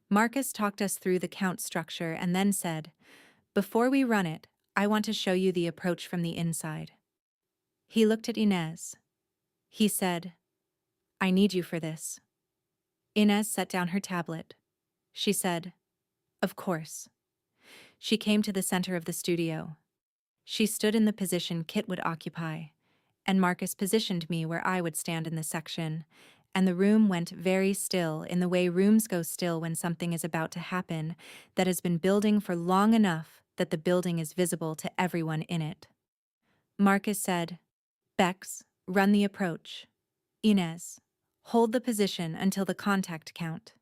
Marcus talked us through the count structure and then said, "Before we run it, I want to show you the approach from the inside." He looked at Inez. He said, "I need you for this." Inez set down her tablet. She said, "Of course." She came to the center of the studio. She stood in the position Kit would occupy, and Marcus positioned me where I would stand in the section, and the room went very still in the way rooms go still when something is about to happen that has been building for long enough that the building is visible to everyone in it. Marcus said, "Bex, run the approach. Inez, hold the position until the contact count."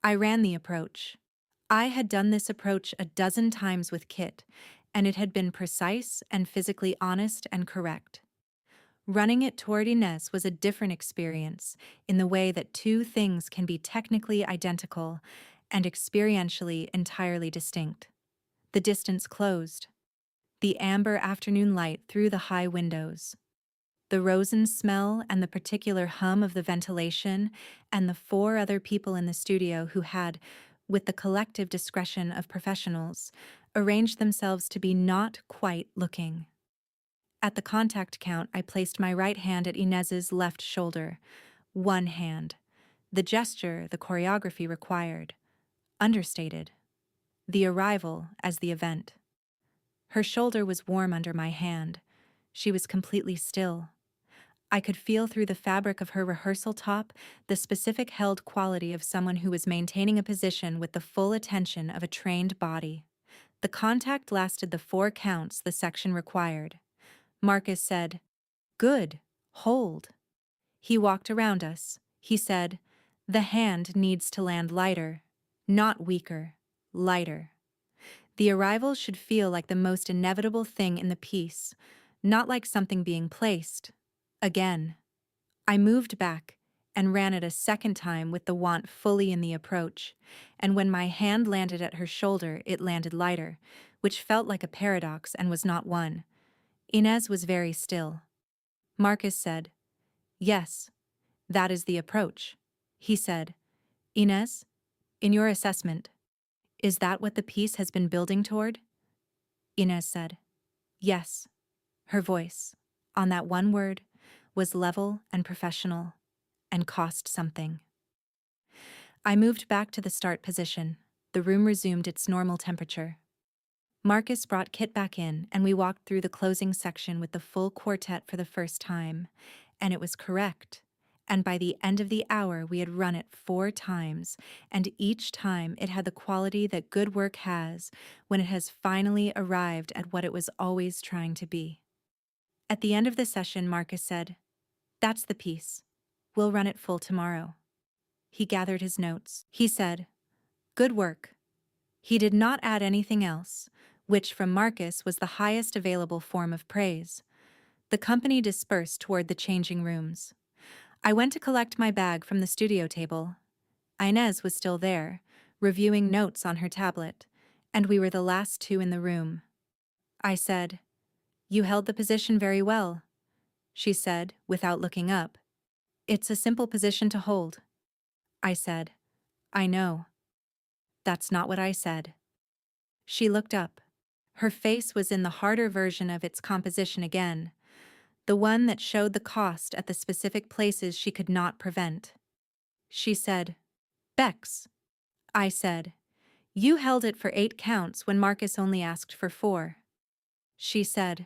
I ran the approach. I had done this approach a dozen times with Kit, and it had been precise and physically honest and correct. Running it toward Inez was a different experience in the way that two things can be technically identical and experientially entirely distinct. The distance closed. The amber afternoon light through the high windows. The rosin smell and the particular hum of the ventilation and the 4 other people in the studio who had, with the collective discretion of professionals, arranged themselves to be not quite looking. At the contact count, I placed my right hand at Inez's left shoulder. One hand. The gesture the choreography required. Understated. The arrival as the event. Her shoulder was warm under my hand. She was completely still. I could feel through the fabric of her rehearsal top the specific held quality of someone who was maintaining a position with the full attention of a trained body. The contact lasted the 4 counts the section required. Marcus said, "Good, hold." He walked around us. He said, "The hand needs to land lighter, not weaker, lighter." The arrival should feel like the most inevitable thing in the piece, not like something being placed. Again. I moved back and ran it a second time with the want fully in the approach, and when my hand landed at her shoulder, it landed lighter, which felt like a paradox and was not one. Inez was very still. Marcus said, "Yes, that is the approach." He said, "Inez, in your assessment, is that what the piece has been building toward?" Inez said, "Yes." Her voice, on that one word, was level and professional, and cost something. I moved back to the start position. The room resumed its normal temperature. Marcus brought Kit back in, and we walked through the closing section with the full quartet for the first time, and it was correct, and by the end of the hour we had run it 4 times, and each time it had the quality that good work has when it has finally arrived at what it was always trying to be. At the end of the session, Marcus said, "That's the piece. We'll run it full tomorrow." He gathered his notes. He said, "Good work." He did not add anything else, which from Marcus was the highest available form of praise. The company dispersed toward the changing rooms. I went to collect my bag from the studio table. Inez was still there, reviewing notes on her tablet, and we were the last two in the room. I said, "You held the position very well," she said, without looking up. "It's a simple position to hold." I said, "I know." "That's not what I said." She looked up. Her face was in the harder version of its composition again, the one that showed the cost at the specific places she could not prevent. She said, "Bex." I said, "You held it for 8 counts when Marcus only asked for 4. She said,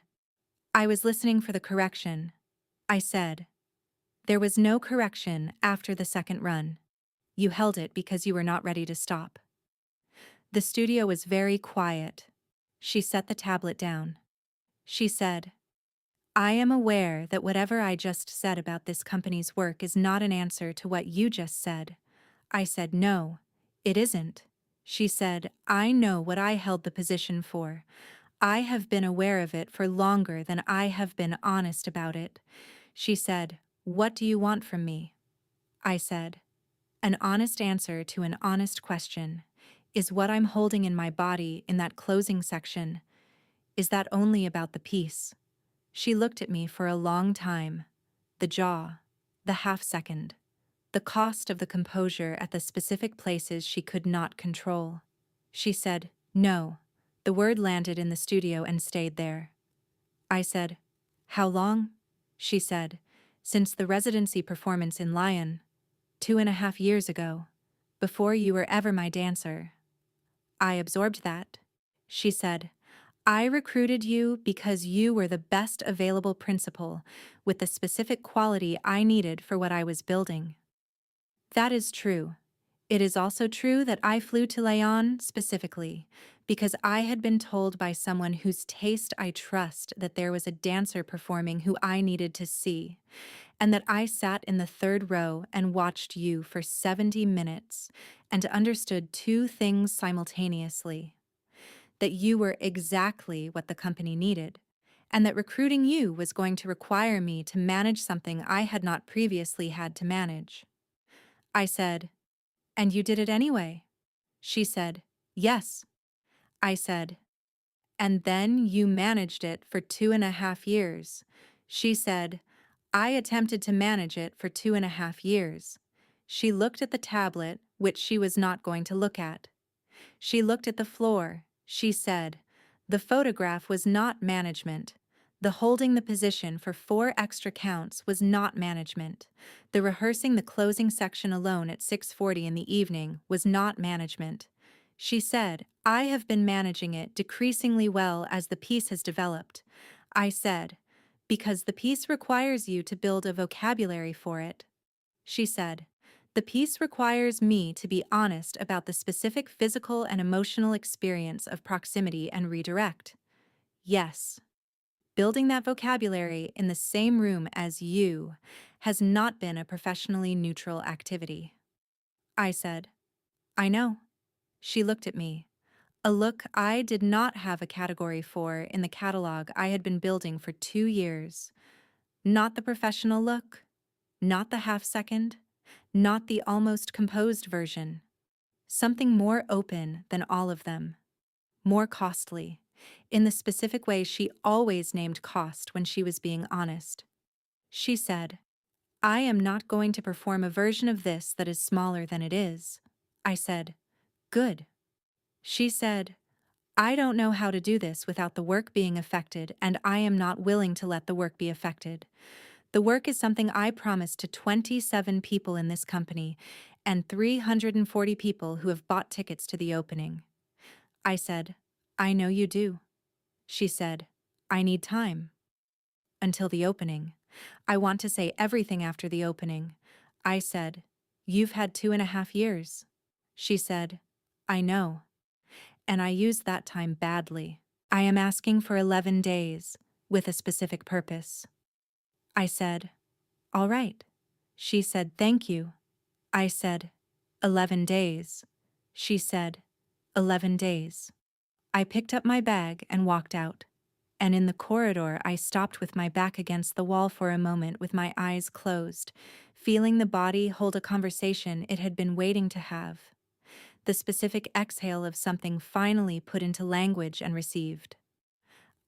"I was listening for the correction." I said, "There was no correction after the second run. You held it because you were not ready to stop." The studio was very quiet. She set the tablet down. She said, "I am aware that whatever I just said about this company's work is not an answer to what you just said." I said, "No, it isn't." She said, "I know what I held the position for. I have been aware of it for longer than I have been honest about it." She said, "What do you want from me?" I said, "An honest answer to an honest question. Is what I'm holding in my body in that closing section, is that only about the piece?" She looked at me for a long time. The jaw, the half-second, the cost of the composure at the specific places she could not control. She said, "No." The word landed in the studio and stayed there. I said, "How long?" She said, "Since the residency performance in Lyon, 2.5 years ago, before you were ever my dancer." I absorbed that. She said, "I recruited you because you were the best available principal with the specific quality I needed for what I was building." That is true. It is also true that I flew to Lyon specifically because I had been told by someone whose taste I trust that there was a dancer performing who I needed to see, and that I sat in the 3rd row and watched you for 70 minutes and understood 2 things simultaneously: that you were exactly what the company needed, and that recruiting you was going to require me to manage something I had not previously had to manage. I said, "And you did it anyway?" She said, "Yes." I said, "And then you managed it for 2.5 years." She said, "I attempted to manage it for 2.5 years." She looked at the tablet, which she was not going to look at. She looked at the floor. She said, "The photograph was not management. The holding the position for 4 extra counts was not management. The rehearsing the closing section alone at 6:40 in the evening was not management." She said, "I have been managing it decreasingly well as the piece has developed." I said, "Because the piece requires you to build a vocabulary for it." She said, "The piece requires me to be honest about the specific physical and emotional experience of proximity and redirect." Yes. Building that vocabulary in the same room as you has not been a professionally neutral activity. I said, "I know." She looked at me, a look I did not have a category for in the catalog I had been building for 2 years. Not the professional look, not the half-second, not the almost composed version. Something more open than all of them. More costly, in the specific way she always named cost when she was being honest. She said, "I am not going to perform a version of this that is smaller than it is." I said, "Good." She said, "I don't know how to do this without the work being affected, and I am not willing to let the work be affected. The work is something I promised to 27 people in this company and 340 people who have bought tickets to the opening." I said, "I know you do." She said, "I need time." Until the opening. I want to say everything after the opening. I said, "You've had 2.5 years." She said, "I know. And I used that time badly. I am asking for 11 days, with a specific purpose." I said, "All right." She said, "Thank you." I said, 11 days. She said, 11 days. I picked up my bag and walked out. And in the corridor, I stopped with my back against the wall for a moment with my eyes closed, feeling the body hold a conversation it had been waiting to have. The specific exhale of something finally put into language and received.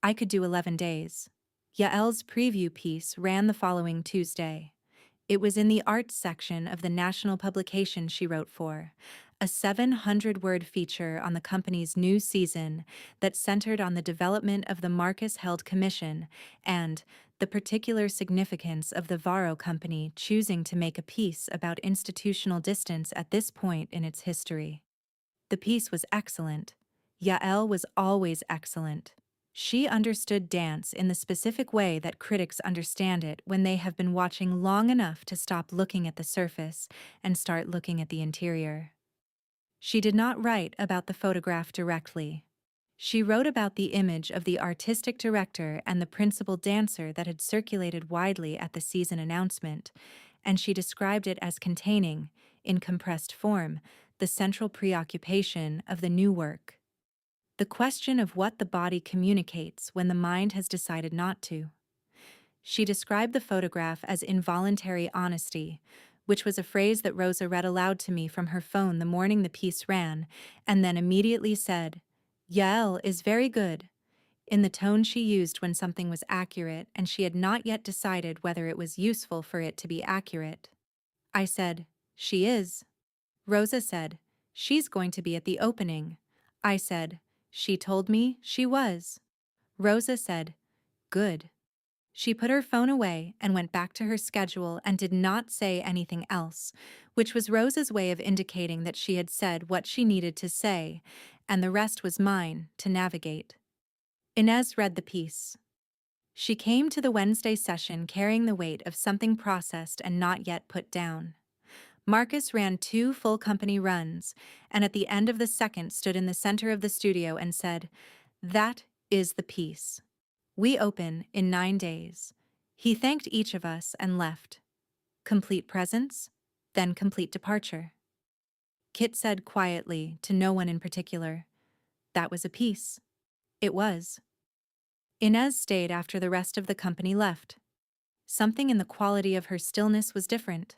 I could do 11 days. Yael's preview piece ran the following Tuesday. It was in the arts section of the national publication she wrote for, a 700-word feature on the company's new season that centered on the development of the Marcus-held commission and the particular significance of the Varro company choosing to make a piece about institutional distance at this point in its history. The piece was excellent. Yael was always excellent. She understood dance in the specific way that critics understand it when they have been watching long enough to stop looking at the surface and start looking at the interior. She did not write about the photograph directly. She wrote about the image of the artistic director and the principal dancer that had circulated widely at the season announcement, and she described it as containing, in compressed form, the central preoccupation of the new work. The question of what the body communicates when the mind has decided not to. She described the photograph as involuntary honesty, which was a phrase that Rosa read aloud to me from her phone the morning the piece ran, and then immediately said, "Yael is very good," in the tone she used when something was accurate and she had not yet decided whether it was useful for it to be accurate. I said, "She is." Rosa said, "She's going to be at the opening." I said, "She told me she was." Rosa said, "Good." She put her phone away and went back to her schedule and did not say anything else, which was Rosa's way of indicating that she had said what she needed to say, and the rest was mine to navigate. Inez read the piece. She came to the Wednesday session carrying the weight of something processed and not yet put down. Marcus ran 2 full company runs, and at the end of the second stood in the center of the studio and said, "That is the piece. We open in 9 days." He thanked each of us and left. Complete presence, then complete departure. Kit said quietly, to no one in particular, "That was a piece." It was. Inez stayed after the rest of the company left. Something in the quality of her stillness was different.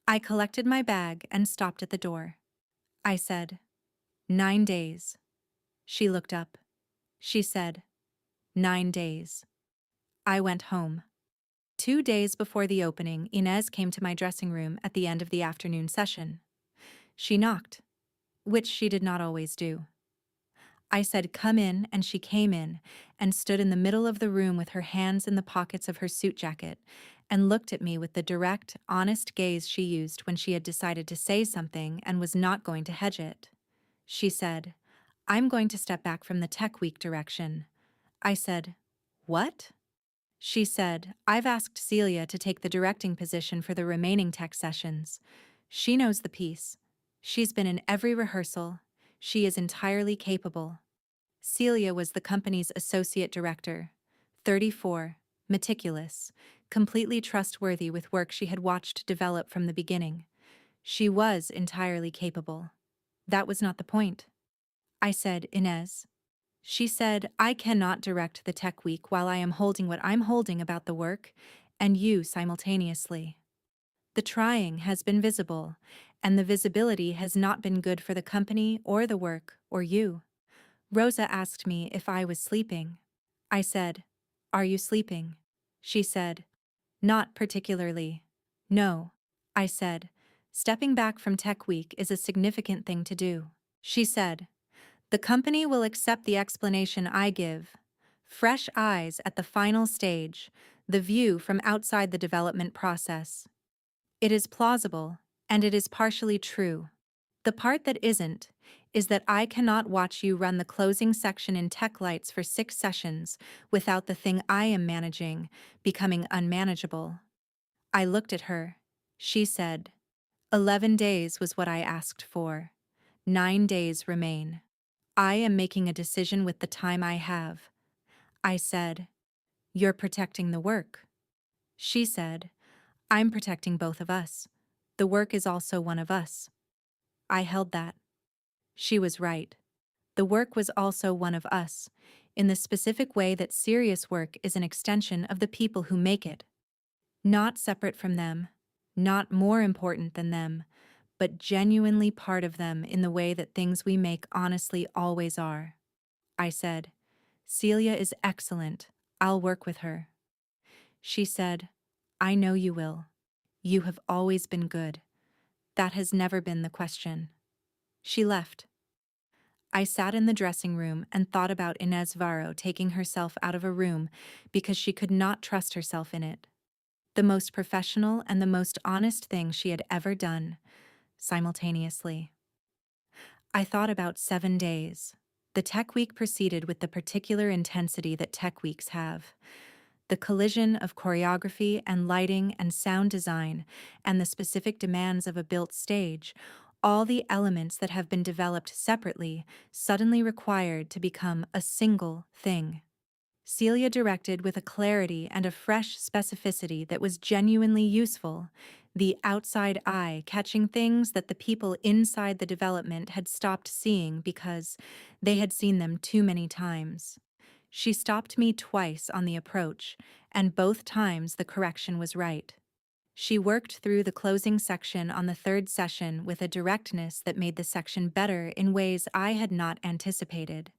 I collected my bag and stopped at the door. I said, 9 days. She looked up. She said, 9 days. I went home. 2 days before the opening, Inez came to my dressing room at the end of the afternoon session. She knocked, which she did not always do. I said, "Come in," and she came in and stood in the middle of the room with her hands in the pockets of her suit jacket and looked at me with the direct, honest gaze she used when she had decided to say something and was not going to hedge it. She said, "I'm going to step back from the Tech Week direction." I said, "What?" She said, "I've asked Celia to take the directing position for the remaining tech sessions. She knows the piece. She's been in every rehearsal. She is entirely capable." Celia was the company's associate director, 34, meticulous, completely trustworthy with work she had watched develop from the beginning. She was entirely capable. That was not the point. I said, "Inez." She said, "I cannot direct the Tech Week while I am holding what I'm holding about the work, and you simultaneously. The trying has been visible, and the visibility has not been good for the company or the work or you." Rosa asked me if I was sleeping. I said, "Are you sleeping?" She said, "Not particularly." "No." I said, "Stepping back from Tech Week is a significant thing to do." She said, "The company will accept the explanation I give. Fresh eyes at the final stage, the view from outside the development process. It is plausible, and it is partially true. The part that isn't is that I cannot watch you run the closing section in Tech Lights for 6 sessions without the thing I am managing becoming unmanageable." I looked at her, She said, 11 days was what I asked for. 9 days remain. I am making a decision with the time I have. I said, you're protecting the work. She said, I'm protecting both of us. The work is also one of us. I held that. She was right. The work was also one of us, in the specific way that serious work is an extension of the people who make it. Not separate from them, not more important than them, but genuinely part of them in the way that things we make honestly always are. I said, Celia is excellent. I'll work with her. She said, I know you will. You have always been good. That has never been the question. She left. I sat in the dressing room and thought about Inez Varro taking herself out of a room because she could not trust herself in it. The most professional and the most honest thing she had ever done, simultaneously. I thought about 7 days. The tech week proceeded with the particular intensity that tech weeks have. The collision of choreography and lighting and sound design and the specific demands of a built stage, all the elements that have been developed separately, suddenly required to become a single thing. Celia directed with a clarity and a fresh specificity that was genuinely useful, the outside eye catching things that the people inside the development had stopped seeing because they had seen them too many times. She stopped me twice on the approach, and both times the correction was right. She worked through the closing section on the third session with a directness that made the section better in ways I had not anticipated.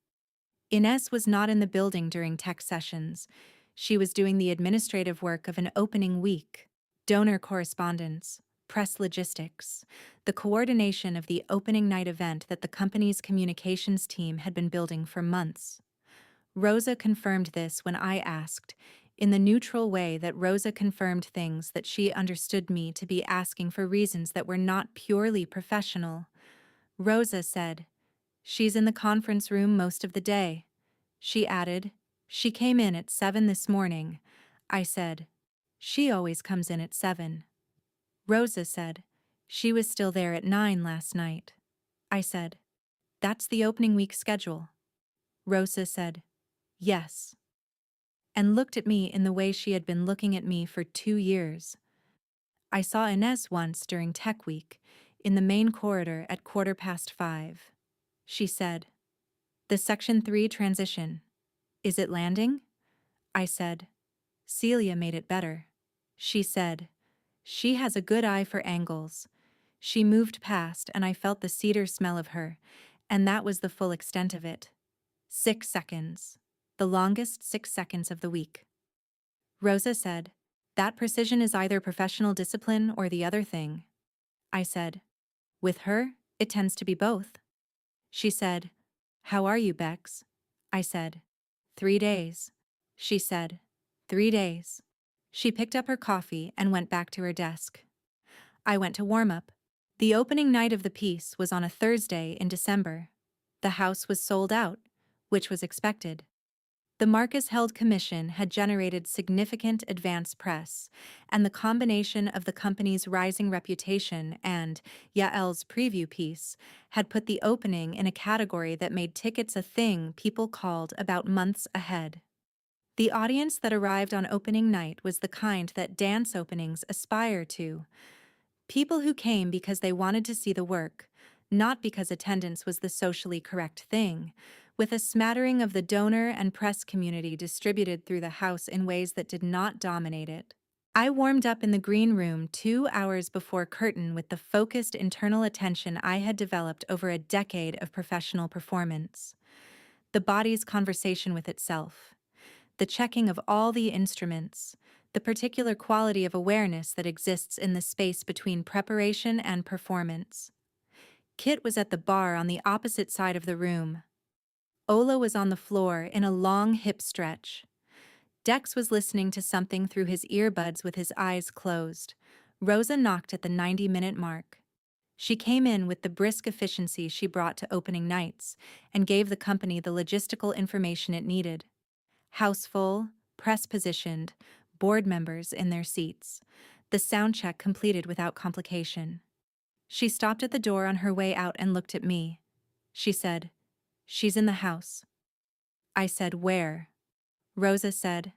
Inez was not in the building during tech sessions. She was doing the administrative work of an opening week, donor correspondence, press logistics, the coordination of the opening night event that the company's communications team had been building for months. Rosa confirmed this when I asked, in the neutral way that Rosa confirmed things that she understood me to be asking for reasons that were not purely professional. Rosa said, she's in the conference room most of the day. She added, she came in at 7 this morning. I said, she always comes in at 7. Rosa said, she was still there at 9 last night. I said, that's the opening week schedule. Rosa said, yes, and looked at me in the way she had been looking at me for 2 years. I saw Inez once during Tech Week, in the main corridor at 5:15. She said, the Section 3 transition. Is it landing? I said, Celia made it better. She said, she has a good eye for angles. She moved past and I felt the cedar smell of her, and that was the full extent of it. 6 seconds. The longest 6 seconds of the week. Rosa said, that precision is either professional discipline or the other thing. I said, with her, it tends to be both. She said, how are you, Bex? I said, 3 days. She said, 3 days. She picked up her coffee and went back to her desk. I went to warm up. The opening night of the piece was on a Thursday in December. The house was sold out, which was expected. The Marcus-held commission had generated significant advance press, and the combination of the company's rising reputation and Yael's preview piece had put the opening in a category that made tickets a thing people called about months ahead. The audience that arrived on opening night was the kind that dance openings aspire to. People who came because they wanted to see the work, not because attendance was the socially correct thing, with a smattering of the donor and press community distributed through the house in ways that did not dominate it. I warmed up in the green room 2 hours before curtain with the focused internal attention I had developed over a decade of professional performance. The body's conversation with itself. The checking of all the instruments, the particular quality of awareness that exists in the space between preparation and performance. Kit was at the bar on the opposite side of the room. Ola was on the floor in a long hip stretch. Dex was listening to something through his earbuds with his eyes closed. Rosa knocked at the 90-minute mark. She came in with the brisk efficiency she brought to opening nights and gave the company the logistical information it needed. House full, press positioned, board members in their seats. The sound check completed without complication. She stopped at the door on her way out and looked at me. She said, "She's in the house." I said, "Where?" Rosa said,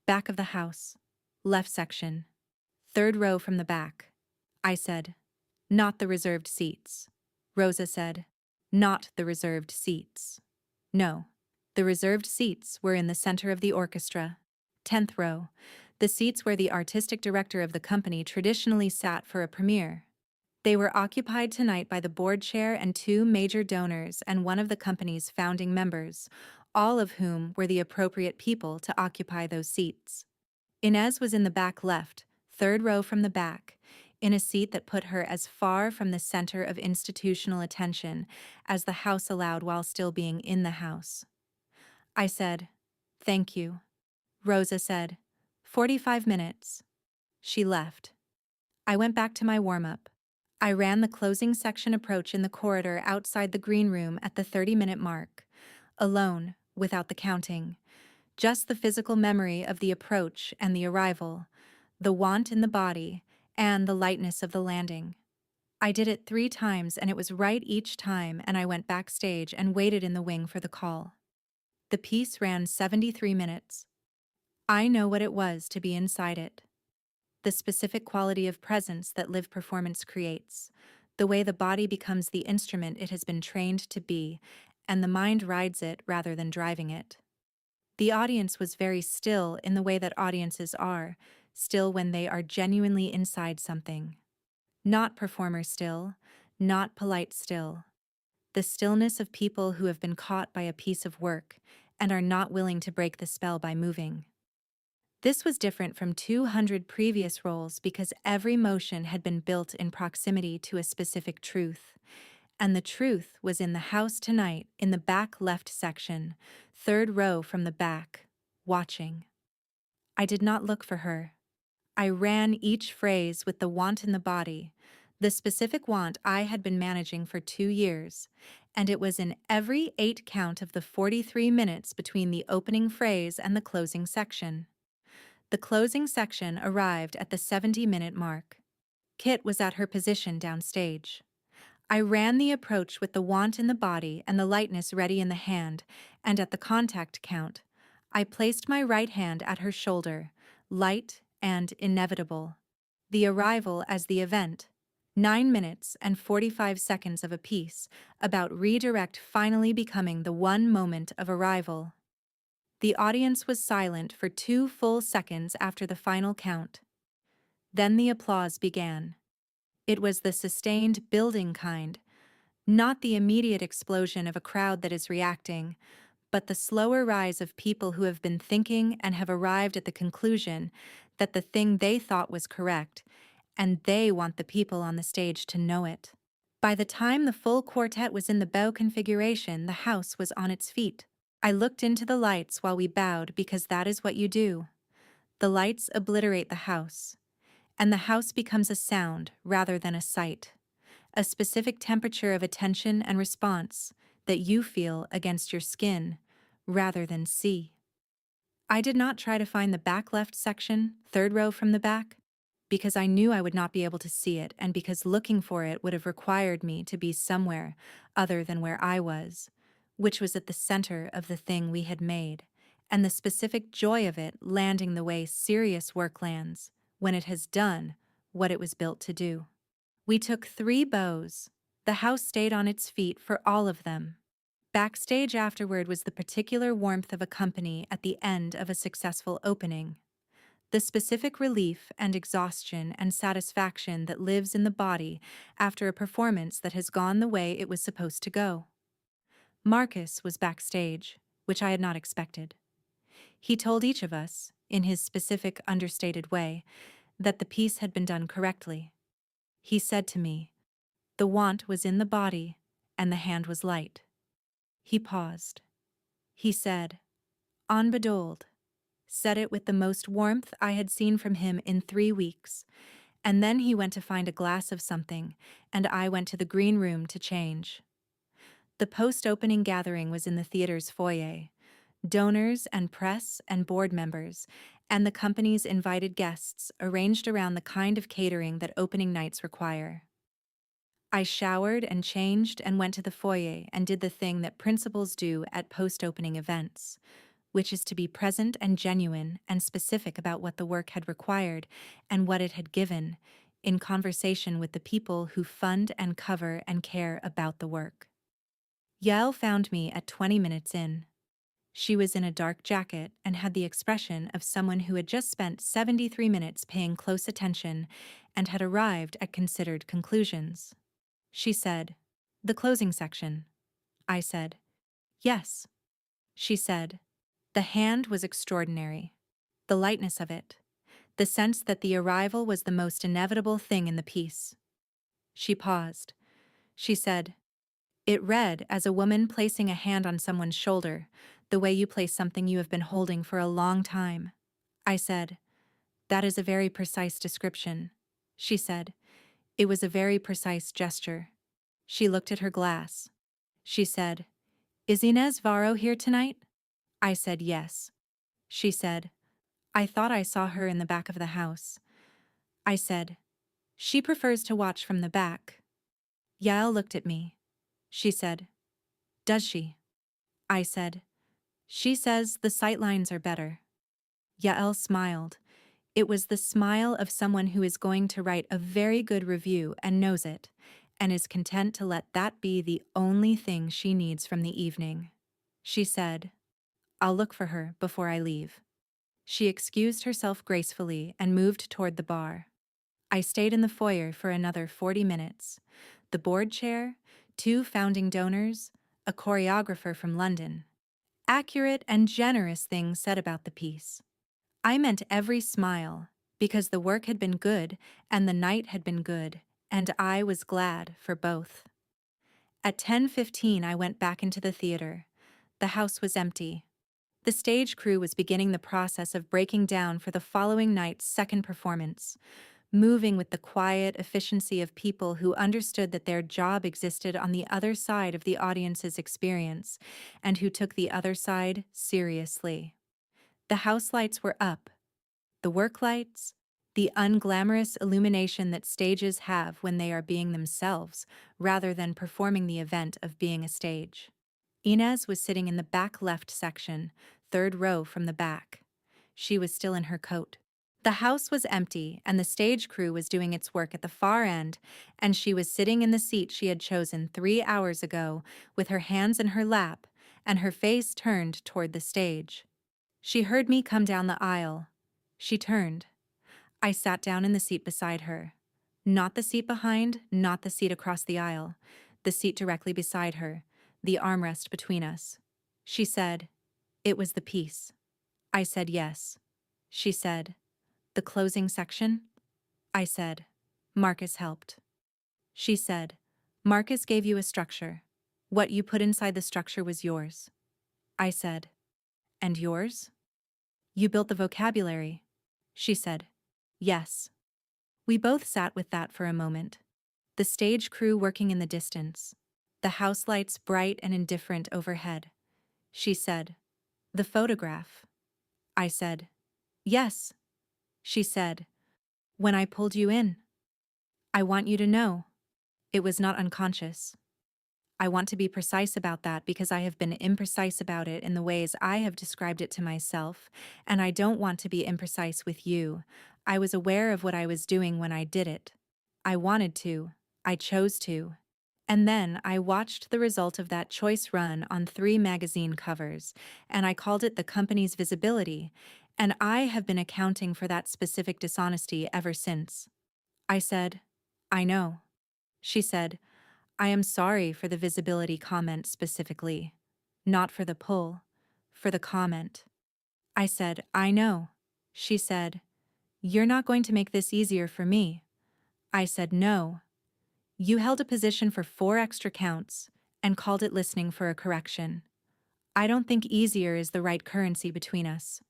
"Back of the house. Left section. Third row from the back." I said, "Not the reserved seats." Rosa said, "Not the reserved seats." No, the reserved seats were in the center of the orchestra. 10th row, the seats where the artistic director of the company traditionally sat for a premiere. They were occupied tonight by the board chair and two major donors and one of the company's founding members, all of whom were the appropriate people to occupy those seats. Inez was in the back left, third row from the back, in a seat that put her as far from the center of institutional attention as the house allowed while still being in the house. I said, "Thank you." Rosa said, "45 minutes." She left. I went back to my warm-up. I ran the closing section approach in the corridor outside the green room at the 30-minute mark, alone, without the counting. Just the physical memory of the approach and the arrival, the want in the body, and the lightness of the landing. I did it 3 times and it was right each time, and I went backstage and waited in the wing for the call. The piece ran 73 minutes. I know what it was to be inside it. The specific quality of presence that live performance creates, the way the body becomes the instrument it has been trained to be, and the mind rides it rather than driving it. The audience was very still in the way that audiences are, still when they are genuinely inside something. Not performer still, not polite still. The stillness of people who have been caught by a piece of work and are not willing to break the spell by moving. This was different from 200 previous roles because every motion had been built in proximity to a specific truth. And the truth was in the house tonight, in the back left section, third row from the back, watching. I did not look for her. I ran each phrase with the want in the body, the specific want I had been managing for 2 years, and it was in every 8 count of the 43 minutes between the opening phrase and the closing section. The closing section arrived at the 70-minute mark. Kit was at her position downstage. I ran the approach with the want in the body and the lightness ready in the hand, and at the contact count, I placed my right hand at her shoulder, light and inevitable. The arrival as the event, 9 minutes and 45 seconds of a piece, about redirect finally becoming the one moment of arrival. The audience was silent for 2 full seconds after the final count. Then the applause began. It was the sustained, building kind, not the immediate explosion of a crowd that is reacting, but the slower rise of people who have been thinking and have arrived at the conclusion that the thing they thought was correct, and they want the people on the stage to know it. By the time the full quartet was in the bow configuration, the house was on its feet. I looked into the lights while we bowed because that is what you do. The lights obliterate the house, and the house becomes a sound rather than a sight, a specific temperature of attention and response that you feel against your skin rather than see. I did not try to find the back left section, third row from the back, because I knew I would not be able to see it, and because looking for it would have required me to be somewhere other than where I was, which was at the center of the thing we had made, and the specific joy of it landing the way serious work lands, when it has done what it was built to do. We took 3 bows. The house stayed on its feet for all of them. Backstage afterward was the particular warmth of a company at the end of a successful opening. The specific relief and exhaustion and satisfaction that lives in the body after a performance that has gone the way it was supposed to go. Marcus was backstage, which I had not expected. He told each of us, in his specific, understated way, that the piece had been done correctly. He said to me, "The want was in the body, and the hand was light." He paused. He said, "Unbedoled," said it with the most warmth I had seen from him in 3 weeks, and then he went to find a glass of something, and I went to the green room to change. The post-opening gathering was in the theater's foyer. Donors and press and board members, and the company's invited guests arranged around the kind of catering that opening nights require. I showered and changed and went to the foyer and did the thing that principals do at post-opening events, which is to be present and genuine and specific about what the work had required and what it had given, in conversation with the people who fund and cover and care about the work. Yael found me at 20 minutes in. She was in a dark jacket and had the expression of someone who had just spent 73 minutes paying close attention and had arrived at considered conclusions. She said, "The closing section." I said, "Yes." She said, "The hand was extraordinary. The lightness of it. The sense that the arrival was the most inevitable thing in the piece." She paused. She said, "It read as a woman placing a hand on someone's shoulder, the way you place something you have been holding for a long time." I said, "That is a very precise description." She said, "It was a very precise gesture." She looked at her glass. She said, "Is Inez Varro here tonight?" I said yes. She said, "I thought I saw her in the back of the house." I said, "She prefers to watch from the back." Yael looked at me. She said, "Does she?" I said, "She says the sightlines are better." Yael smiled. It was the smile of someone who is going to write a very good review and knows it, and is content to let that be the only thing she needs from the evening. She said, "I'll look for her before I leave." She excused herself gracefully and moved toward the bar. I stayed in the foyer for another 40 minutes. The board chair, 2 founding donors, a choreographer from London. Accurate and generous things said about the piece. I meant every smile, because the work had been good and the night had been good, and I was glad for both. At 10:15 I went back into the theater. The house was empty. The stage crew was beginning the process of breaking down for the following night's second performance, moving with the quiet efficiency of people who understood that their job existed on the other side of the audience's experience, and who took the other side seriously. The house lights were up. The work lights, the unglamorous illumination that stages have when they are being themselves, rather than performing the event of being a stage. Inez was sitting in the back left section, 3rd row from the back. She was still in her coat. The house was empty, and the stage crew was doing its work at the far end, and she was sitting in the seat she had chosen 3 hours ago, with her hands in her lap, and her face turned toward the stage. She heard me come down the aisle. She turned. I sat down in the seat beside her. Not the seat behind, not the seat across the aisle. The seat directly beside her, the armrest between us. She said, "It was the piece." I said yes. She said, "The closing section?" I said, "Marcus helped." She said, "Marcus gave you a structure. What you put inside the structure was yours." I said, "And yours?" "You built the vocabulary." She said, "Yes." We both sat with that for a moment. The stage crew working in the distance. The house lights bright and indifferent overhead. She said, "The photograph." I said, "Yes." She said, "When I pulled you in. I want you to know. It was not unconscious. I want to be precise about that because I have been imprecise about it in the ways I have described it to myself, and I don't want to be imprecise with you. I was aware of what I was doing when I did it. I wanted to. I chose to. And then I watched the result of that choice run on 3 magazine covers, and I called it the company's visibility, and I have been accounting for that specific dishonesty ever since. I said, "I know." She said, "I am sorry for the visibility comment specifically. Not for the pull, for the comment." I said, "I know." She said, "You're not going to make this easier for me." I said, "No." You held a position for 4 extra counts and called it listening for a correction. I don't think easier is the right currency between us.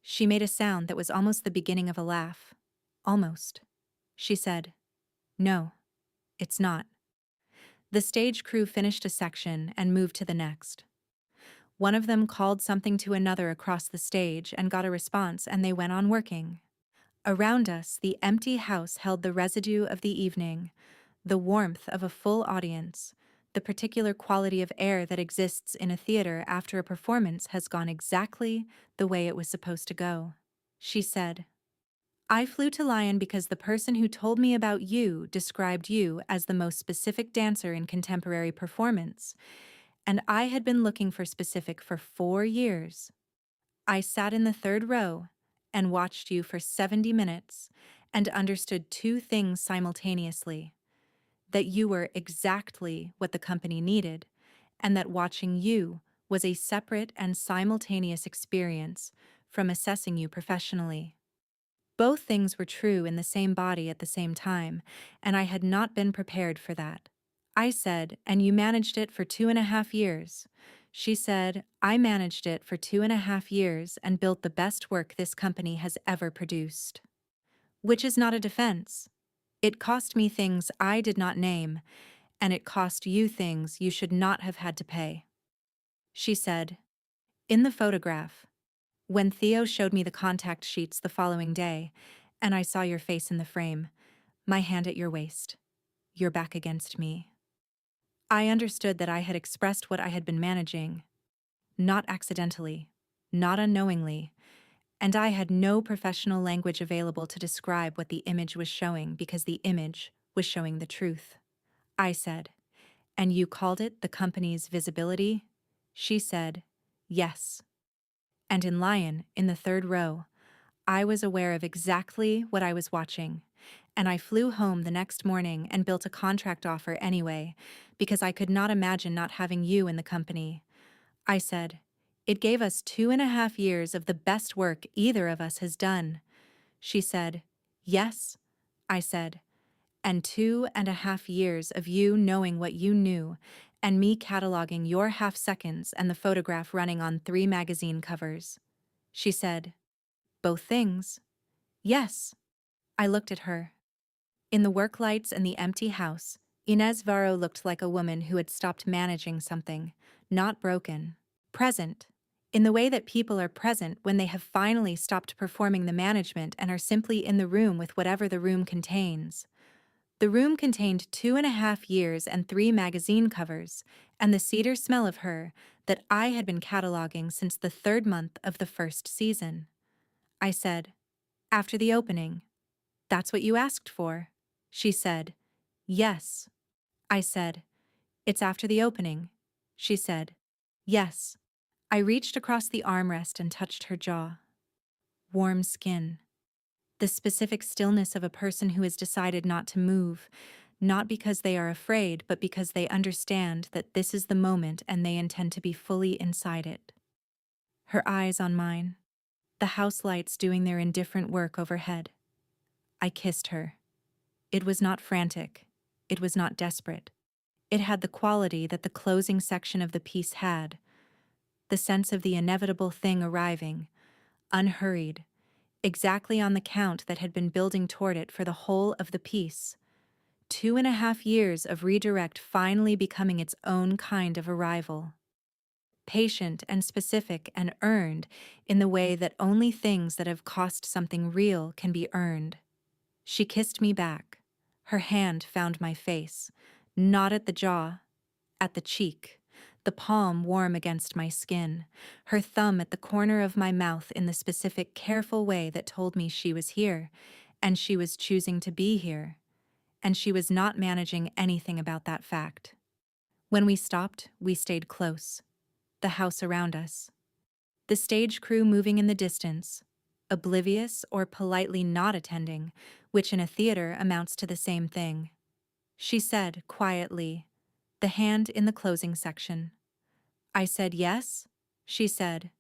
She made a sound that was almost the beginning of a laugh. Almost. She said, "No, it's not." The stage crew finished a section and moved to the next. One of them called something to another across the stage and got a response, and they went on working. Around us, the empty house held the residue of the evening, the warmth of a full audience, the particular quality of air that exists in a theater after a performance has gone exactly the way it was supposed to go. She said, I flew to Lyon because the person who told me about you described you as the most specific dancer in contemporary performance, and I had been looking for specific for 4 years. I sat in the third row and watched you for 70 minutes and understood two things simultaneously: that you were exactly what the company needed, and that watching you was a separate and simultaneous experience from assessing you professionally. Both things were true in the same body at the same time, and I had not been prepared for that. I said, and you managed it for 2.5 years. She said, I managed it for 2.5 years and built the best work this company has ever produced. Which is not a defense. It cost me things I did not name, and it cost you things you should not have had to pay. She said, in the photograph, when Theo showed me the contact sheets the following day, and I saw your face in the frame, my hand at your waist, your back against me, I understood that I had expressed what I had been managing, not accidentally, not unknowingly, and I had no professional language available to describe what the image was showing because the image was showing the truth. I said, and you called it the company's visibility? She said, yes. And in Lion, in the third row, I was aware of exactly what I was watching, and I flew home the next morning and built a contract offer anyway, because I could not imagine not having you in the company. I said, it gave us 2.5 years of the best work either of us has done. She said, yes. I said, and 2.5 years of you knowing what you knew, and me cataloging your half seconds and the photograph running on 3 magazine covers. She said, both things. Yes. I looked at her. In the work lights and the empty house, Inez Varro looked like a woman who had stopped managing something, not broken. Present. In the way that people are present when they have finally stopped performing the management and are simply in the room with whatever the room contains. The room contained 2.5 years and 3 magazine covers, and the cedar smell of her that I had been cataloging since the 3rd month of the 1st season. I said, after the opening. That's what you asked for. She said, yes. I said, it's after the opening. She said, yes. I reached across the armrest and touched her jaw. Warm skin. The specific stillness of a person who has decided not to move, not because they are afraid, but because they understand that this is the moment and they intend to be fully inside it. Her eyes on mine, the house lights doing their indifferent work overhead. I kissed her. It was not frantic. It was not desperate. It had the quality that the closing section of the piece had, the sense of the inevitable thing arriving, unhurried, exactly on the count that had been building toward it for the whole of the piece. 2.5 years of redirect finally becoming its own kind of arrival. Patient and specific and earned in the way that only things that have cost something real can be earned. She kissed me back. Her hand found my face, not at the jaw, at the cheek, the palm warm against my skin, her thumb at the corner of my mouth in the specific, careful way that told me she was here, and she was choosing to be here, and she was not managing anything about that fact. When we stopped, we stayed close, the house around us, the stage crew moving in the distance, oblivious or politely not attending, which in a theater amounts to the same thing. She said, quietly, the hand in the closing section. I said yes. She said,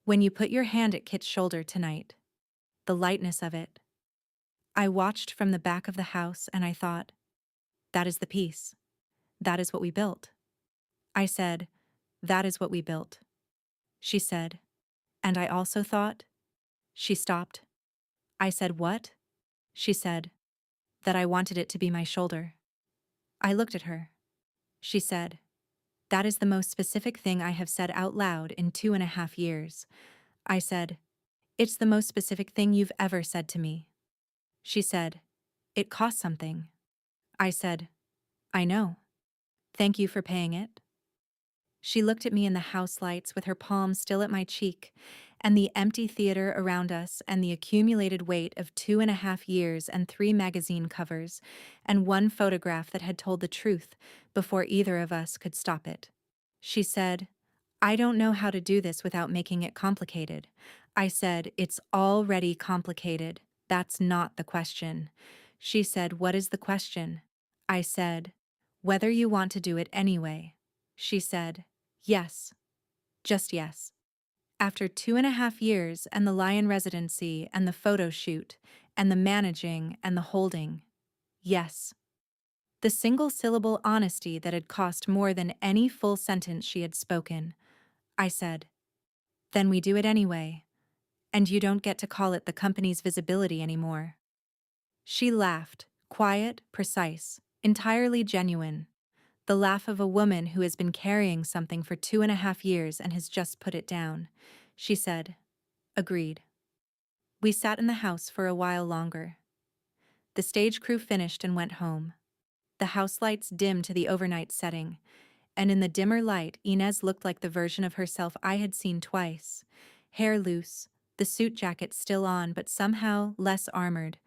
when you put your hand at Kit's shoulder tonight, the lightness of it. I watched from the back of the house and I thought, that is the piece. That is what we built. I said, that is what we built. She said, and I also thought. She stopped. I said, what? She said, that I wanted it to be my shoulder. I looked at her. She said, That is the most specific thing I have said out loud in 2.5 years. I said, "It's the most specific thing you've ever said to me." She said, "It cost something." I said, "I know. Thank you for paying it." She looked at me in the house lights with her palm still at my cheek, and the empty theater around us, and the accumulated weight of 2.5 years and 3 magazine covers, and one photograph that had told the truth before either of us could stop it. She said, "I don't know how to do this without making it complicated." I said, "It's already complicated. That's not the question." She said, "What is the question?" I said, "Whether you want to do it anyway." She said, "Yes, just yes." After 2.5 years and the Lion residency and the photo shoot and the managing and the holding, yes. The single syllable honesty that had cost more than any full sentence she had spoken. I said, "Then we do it anyway. And you don't get to call it the company's visibility anymore." She laughed, quiet, precise, entirely genuine. The laugh of a woman who has been carrying something for 2.5 years and has just put it down. She said, "Agreed." We sat in the house for a while longer. The stage crew finished and went home. The house lights dimmed to the overnight setting, and in the dimmer light, Inez looked like the version of herself I had seen twice. Hair loose, the suit jacket still on but somehow less armored,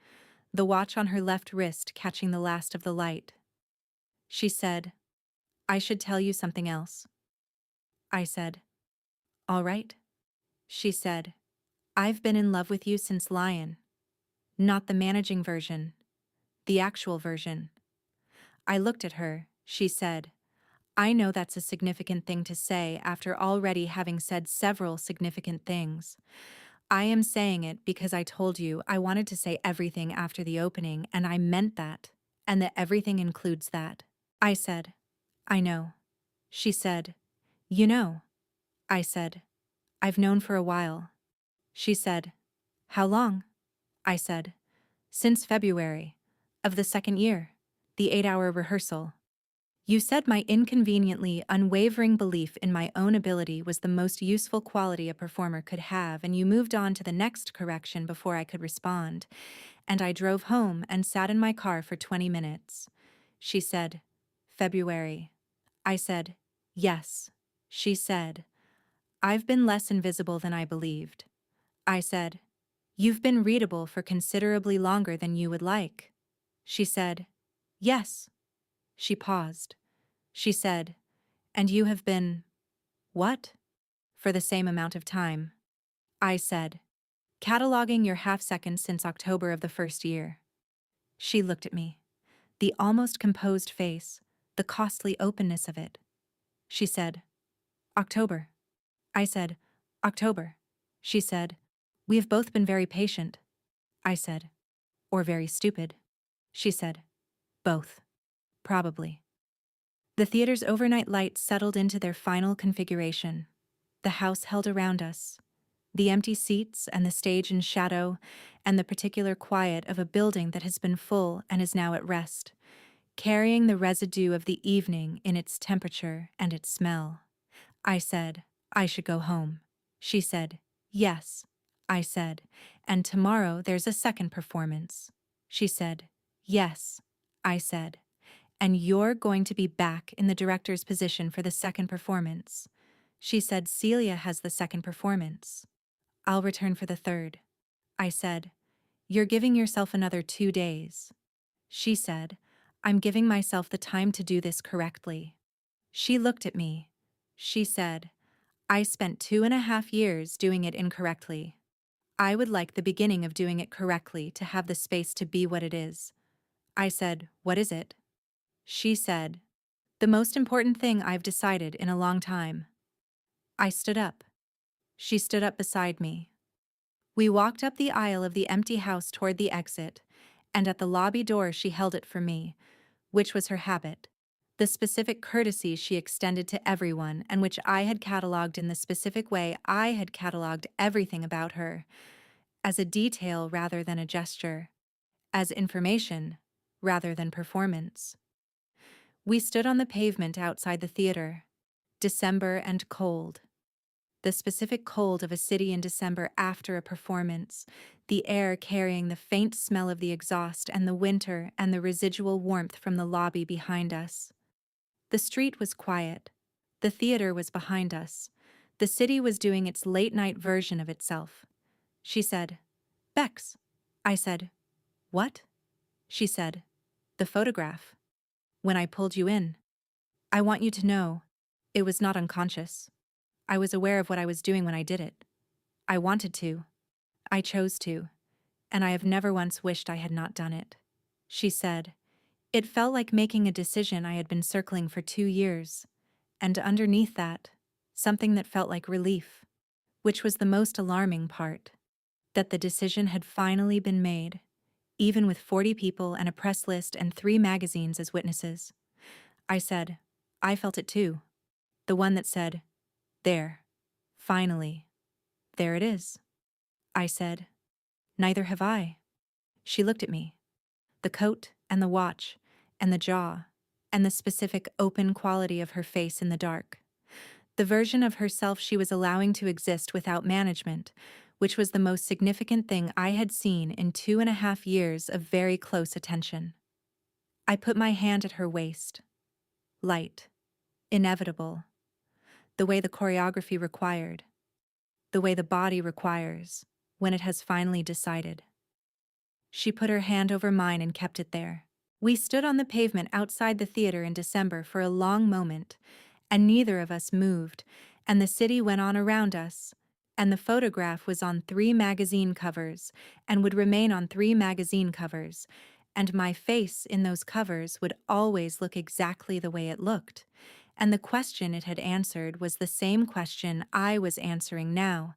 the watch on her left wrist catching the last of the light. She said, "I should tell you something else." I said, "All right." She said, "I've been in love with you since Lion. Not the managing version, the actual version." I looked at her. She said, "I know that's a significant thing to say after already having said several significant things. I am saying it because I told you I wanted to say everything after the opening, and I meant that, and that everything includes that." I said, "I know." She said, "You know." I said, "I've known for a while." She said, "How long?" I said, "Since February. Of the second year. The 8-hour rehearsal. You said my inconveniently unwavering belief in my own ability was the most useful quality a performer could have, and you moved on to the next correction before I could respond, and I drove home and sat in my car for 20 minutes. She said, "February." I said, "Yes." She said, "I've been less invisible than I believed." I said, "You've been readable for considerably longer than you would like." She said, "Yes." She paused. She said, "And you have been, what? For the same amount of time." I said, "Cataloging your half-second since October of the first year." She looked at me. The almost composed face, the costly openness of it. She said, "October." I said, "October." She said, "We have both been very patient." I said, "Or very stupid." She said, "Both. Probably." The theater's overnight lights settled into their final configuration. The house held around us. The empty seats and the stage in shadow and the particular quiet of a building that has been full and is now at rest, carrying the residue of the evening in its temperature and its smell. I said, "I should go home." She said, "Yes." I said, "And tomorrow there's a second performance." She said, "Yes." I said, "And you're going to be back in the director's position for the second performance." She said, "Celia has the second performance. I'll return for the third." I said, "You're giving yourself another 2 days." She said, "I'm giving myself the time to do this correctly." She looked at me. She said, "I spent 2.5 years doing it incorrectly. I would like the beginning of doing it correctly to have the space to be what it is." I said, "What is it?" She said, "The most important thing I've decided in a long time." I stood up. She stood up beside me. We walked up the aisle of the empty house toward the exit, and at the lobby door she held it for me, which was her habit, the specific courtesy she extended to everyone and which I had catalogued in the specific way I had catalogued everything about her, as a detail rather than a gesture, as information rather than performance. We stood on the pavement outside the theater. December and cold. The specific cold of a city in December after a performance, the air carrying the faint smell of the exhaust and the winter and the residual warmth from the lobby behind us. The street was quiet. The theater was behind us. The city was doing its late-night version of itself. She said, "Bex." I said, "What?" She said, "The photograph. When I pulled you in. I want you to know, it was not unconscious. I was aware of what I was doing when I did it. I wanted to. I chose to. And I have never once wished I had not done it." She said, "It felt like making a decision I had been circling for 2 years. And underneath that, something that felt like relief, which was the most alarming part, that the decision had finally been made, even with 40 people and a press list and 3 magazines as witnesses." I said, "I felt it too." The one that said, "There. Finally. There it is." I said, "Neither have I." She looked at me. The coat and the watch and the jaw and the specific open quality of her face in the dark. The version of herself she was allowing to exist without management, which was the most significant thing I had seen in 2.5 years of very close attention. I put my hand at her waist. Light. Inevitable. The way the choreography required. The way the body requires, when it has finally decided. She put her hand over mine and kept it there. We stood on the pavement outside the theater in December for a long moment, and neither of us moved, and the city went on around us, and the photograph was on 3 magazine covers, and would remain on 3 magazine covers, and my face in those covers would always look exactly the way it looked, and the question it had answered was the same question I was answering now,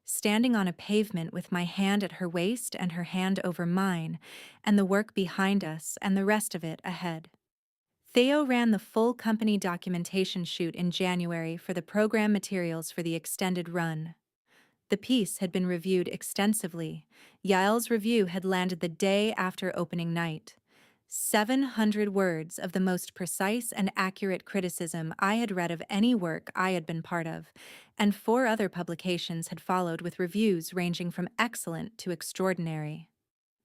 standing on a pavement with my hand at her waist and her hand over mine, and the work behind us and the rest of it ahead. Theo ran the full company documentation shoot in January for the program materials for the extended run. The piece had been reviewed extensively. Yael's review had landed the day after opening night. 700 words of the most precise and accurate criticism I had read of any work I had been part of, and 4 other publications had followed with reviews ranging from excellent to extraordinary.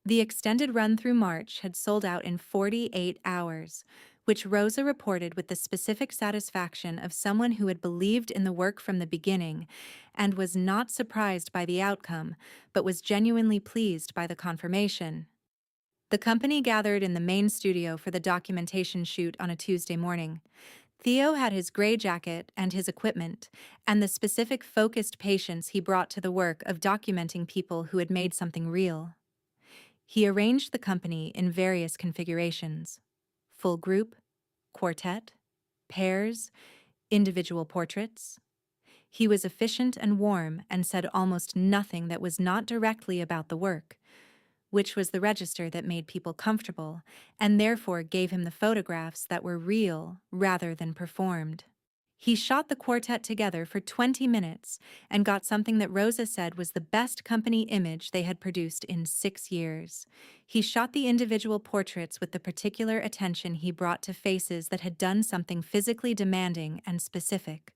The extended run through March had sold out in 48 hours, which Rosa reported with the specific satisfaction of someone who had believed in the work from the beginning and was not surprised by the outcome, but was genuinely pleased by the confirmation. The company gathered in the main studio for the documentation shoot on a Tuesday morning. Theo had his gray jacket and his equipment, and the specific focused patience he brought to the work of documenting people who had made something real. He arranged the company in various configurations: full group, quartet, pairs, individual portraits. He was efficient and warm and said almost nothing that was not directly about the work, which was the register that made people comfortable and therefore gave him the photographs that were real rather than performed. He shot the quartet together for 20 minutes and got something that Rosa said was the best company image they had produced in 6 years. He shot the individual portraits with the particular attention he brought to faces that had done something physically demanding and specific.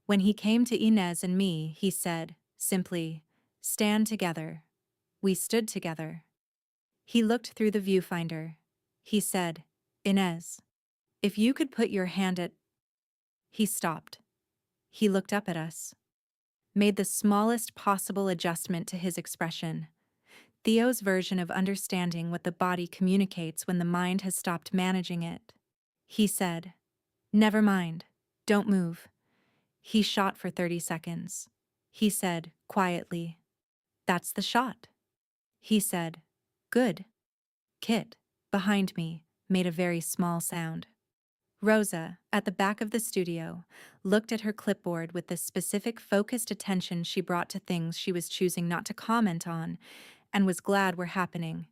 When he came to Inez and me, he said, simply, "Stand together." We stood together. He looked through the viewfinder. He said, "Inez, if you could put your hand at..." He stopped. He looked up at us, made the smallest possible adjustment to his expression. Theo's version of understanding what the body communicates when the mind has stopped managing it. He said, "Never mind. Don't move." He shot for 30 seconds. He said, quietly, "That's the shot." He said, "Good." Kit, behind me, made a very small sound. Rosa, at the back of the studio, looked at her clipboard with the specific focused attention she brought to things she was choosing not to comment on, and was glad were happening.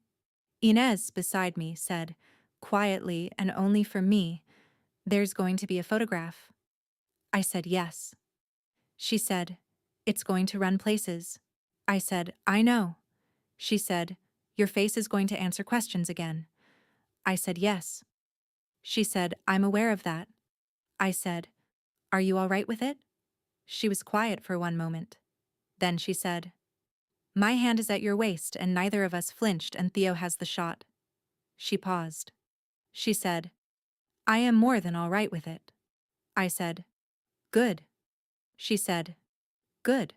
Inez, beside me, said, quietly and only for me, "There's going to be a photograph." I said yes. She said, "It's going to run places." I said, "I know." She said, "Your face is going to answer questions again." I said yes. She said, "I'm aware of that." I said, Are you all right with it? She was quiet for one moment. Then she said, My hand is at your waist and neither of us flinched and Theo has the shot. She paused. She said, I am more than all right with it. I said, Good. She said, Good.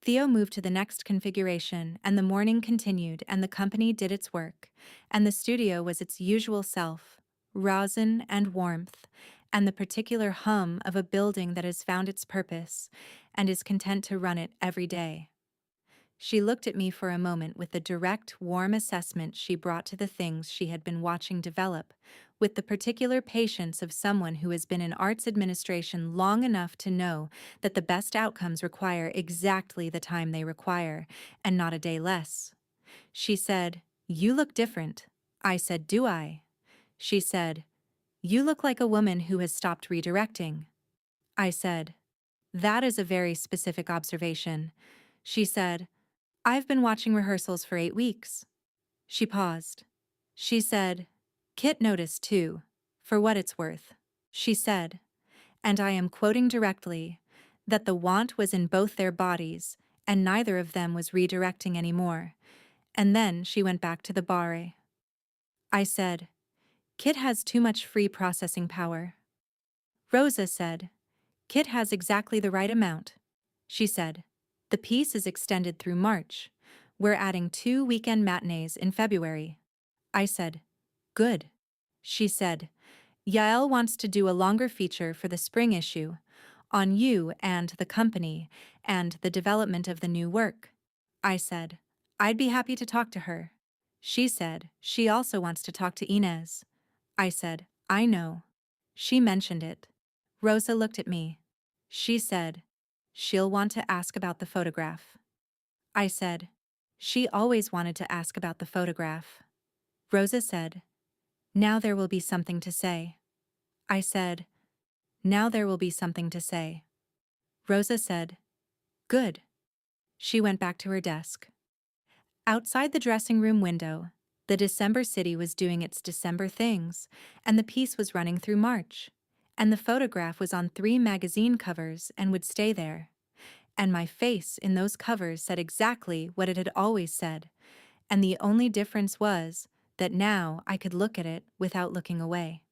Theo moved to the next configuration, and the morning continued, and the company did its work, and the studio was its usual self, rosin and warmth, and the particular hum of a building that has found its purpose and is content to run it every day. She looked at me for a moment with the direct, warm assessment she brought to the things she had been watching develop, with the particular patience of someone who has been in arts administration long enough to know that the best outcomes require exactly the time they require, and not a day less. She said, You look different. I said, Do I? She said, You look like a woman who has stopped redirecting. I said, That is a very specific observation. She said, I've been watching rehearsals for 8 weeks. She paused. She said, Kit noticed too, for what it's worth. She said, and I am quoting directly, that the want was in both their bodies, and neither of them was redirecting anymore. And then she went back to the barre. I said, Kit has too much free processing power. Rosa said, Kit has exactly the right amount. She said, The piece is extended through March. We're adding 2 weekend matinees in February. I said, Good. She said, Yael wants to do a longer feature for the spring issue, on you and the company, and the development of the new work. I said, I'd be happy to talk to her. She said, she also wants to talk to Inez. I said, I know. She mentioned it. Rosa looked at me. She said, she'll want to ask about the photograph. I said, she always wanted to ask about the photograph. Rosa said, Now there will be something to say. I said, Now there will be something to say. Rosa said, Good. She went back to her desk. Outside the dressing room window, the December city was doing its December things, and the piece was running through March, and the photograph was on 3 magazine covers and would stay there. And my face in those covers said exactly what it had always said, and the only difference was that now I could look at it without looking away.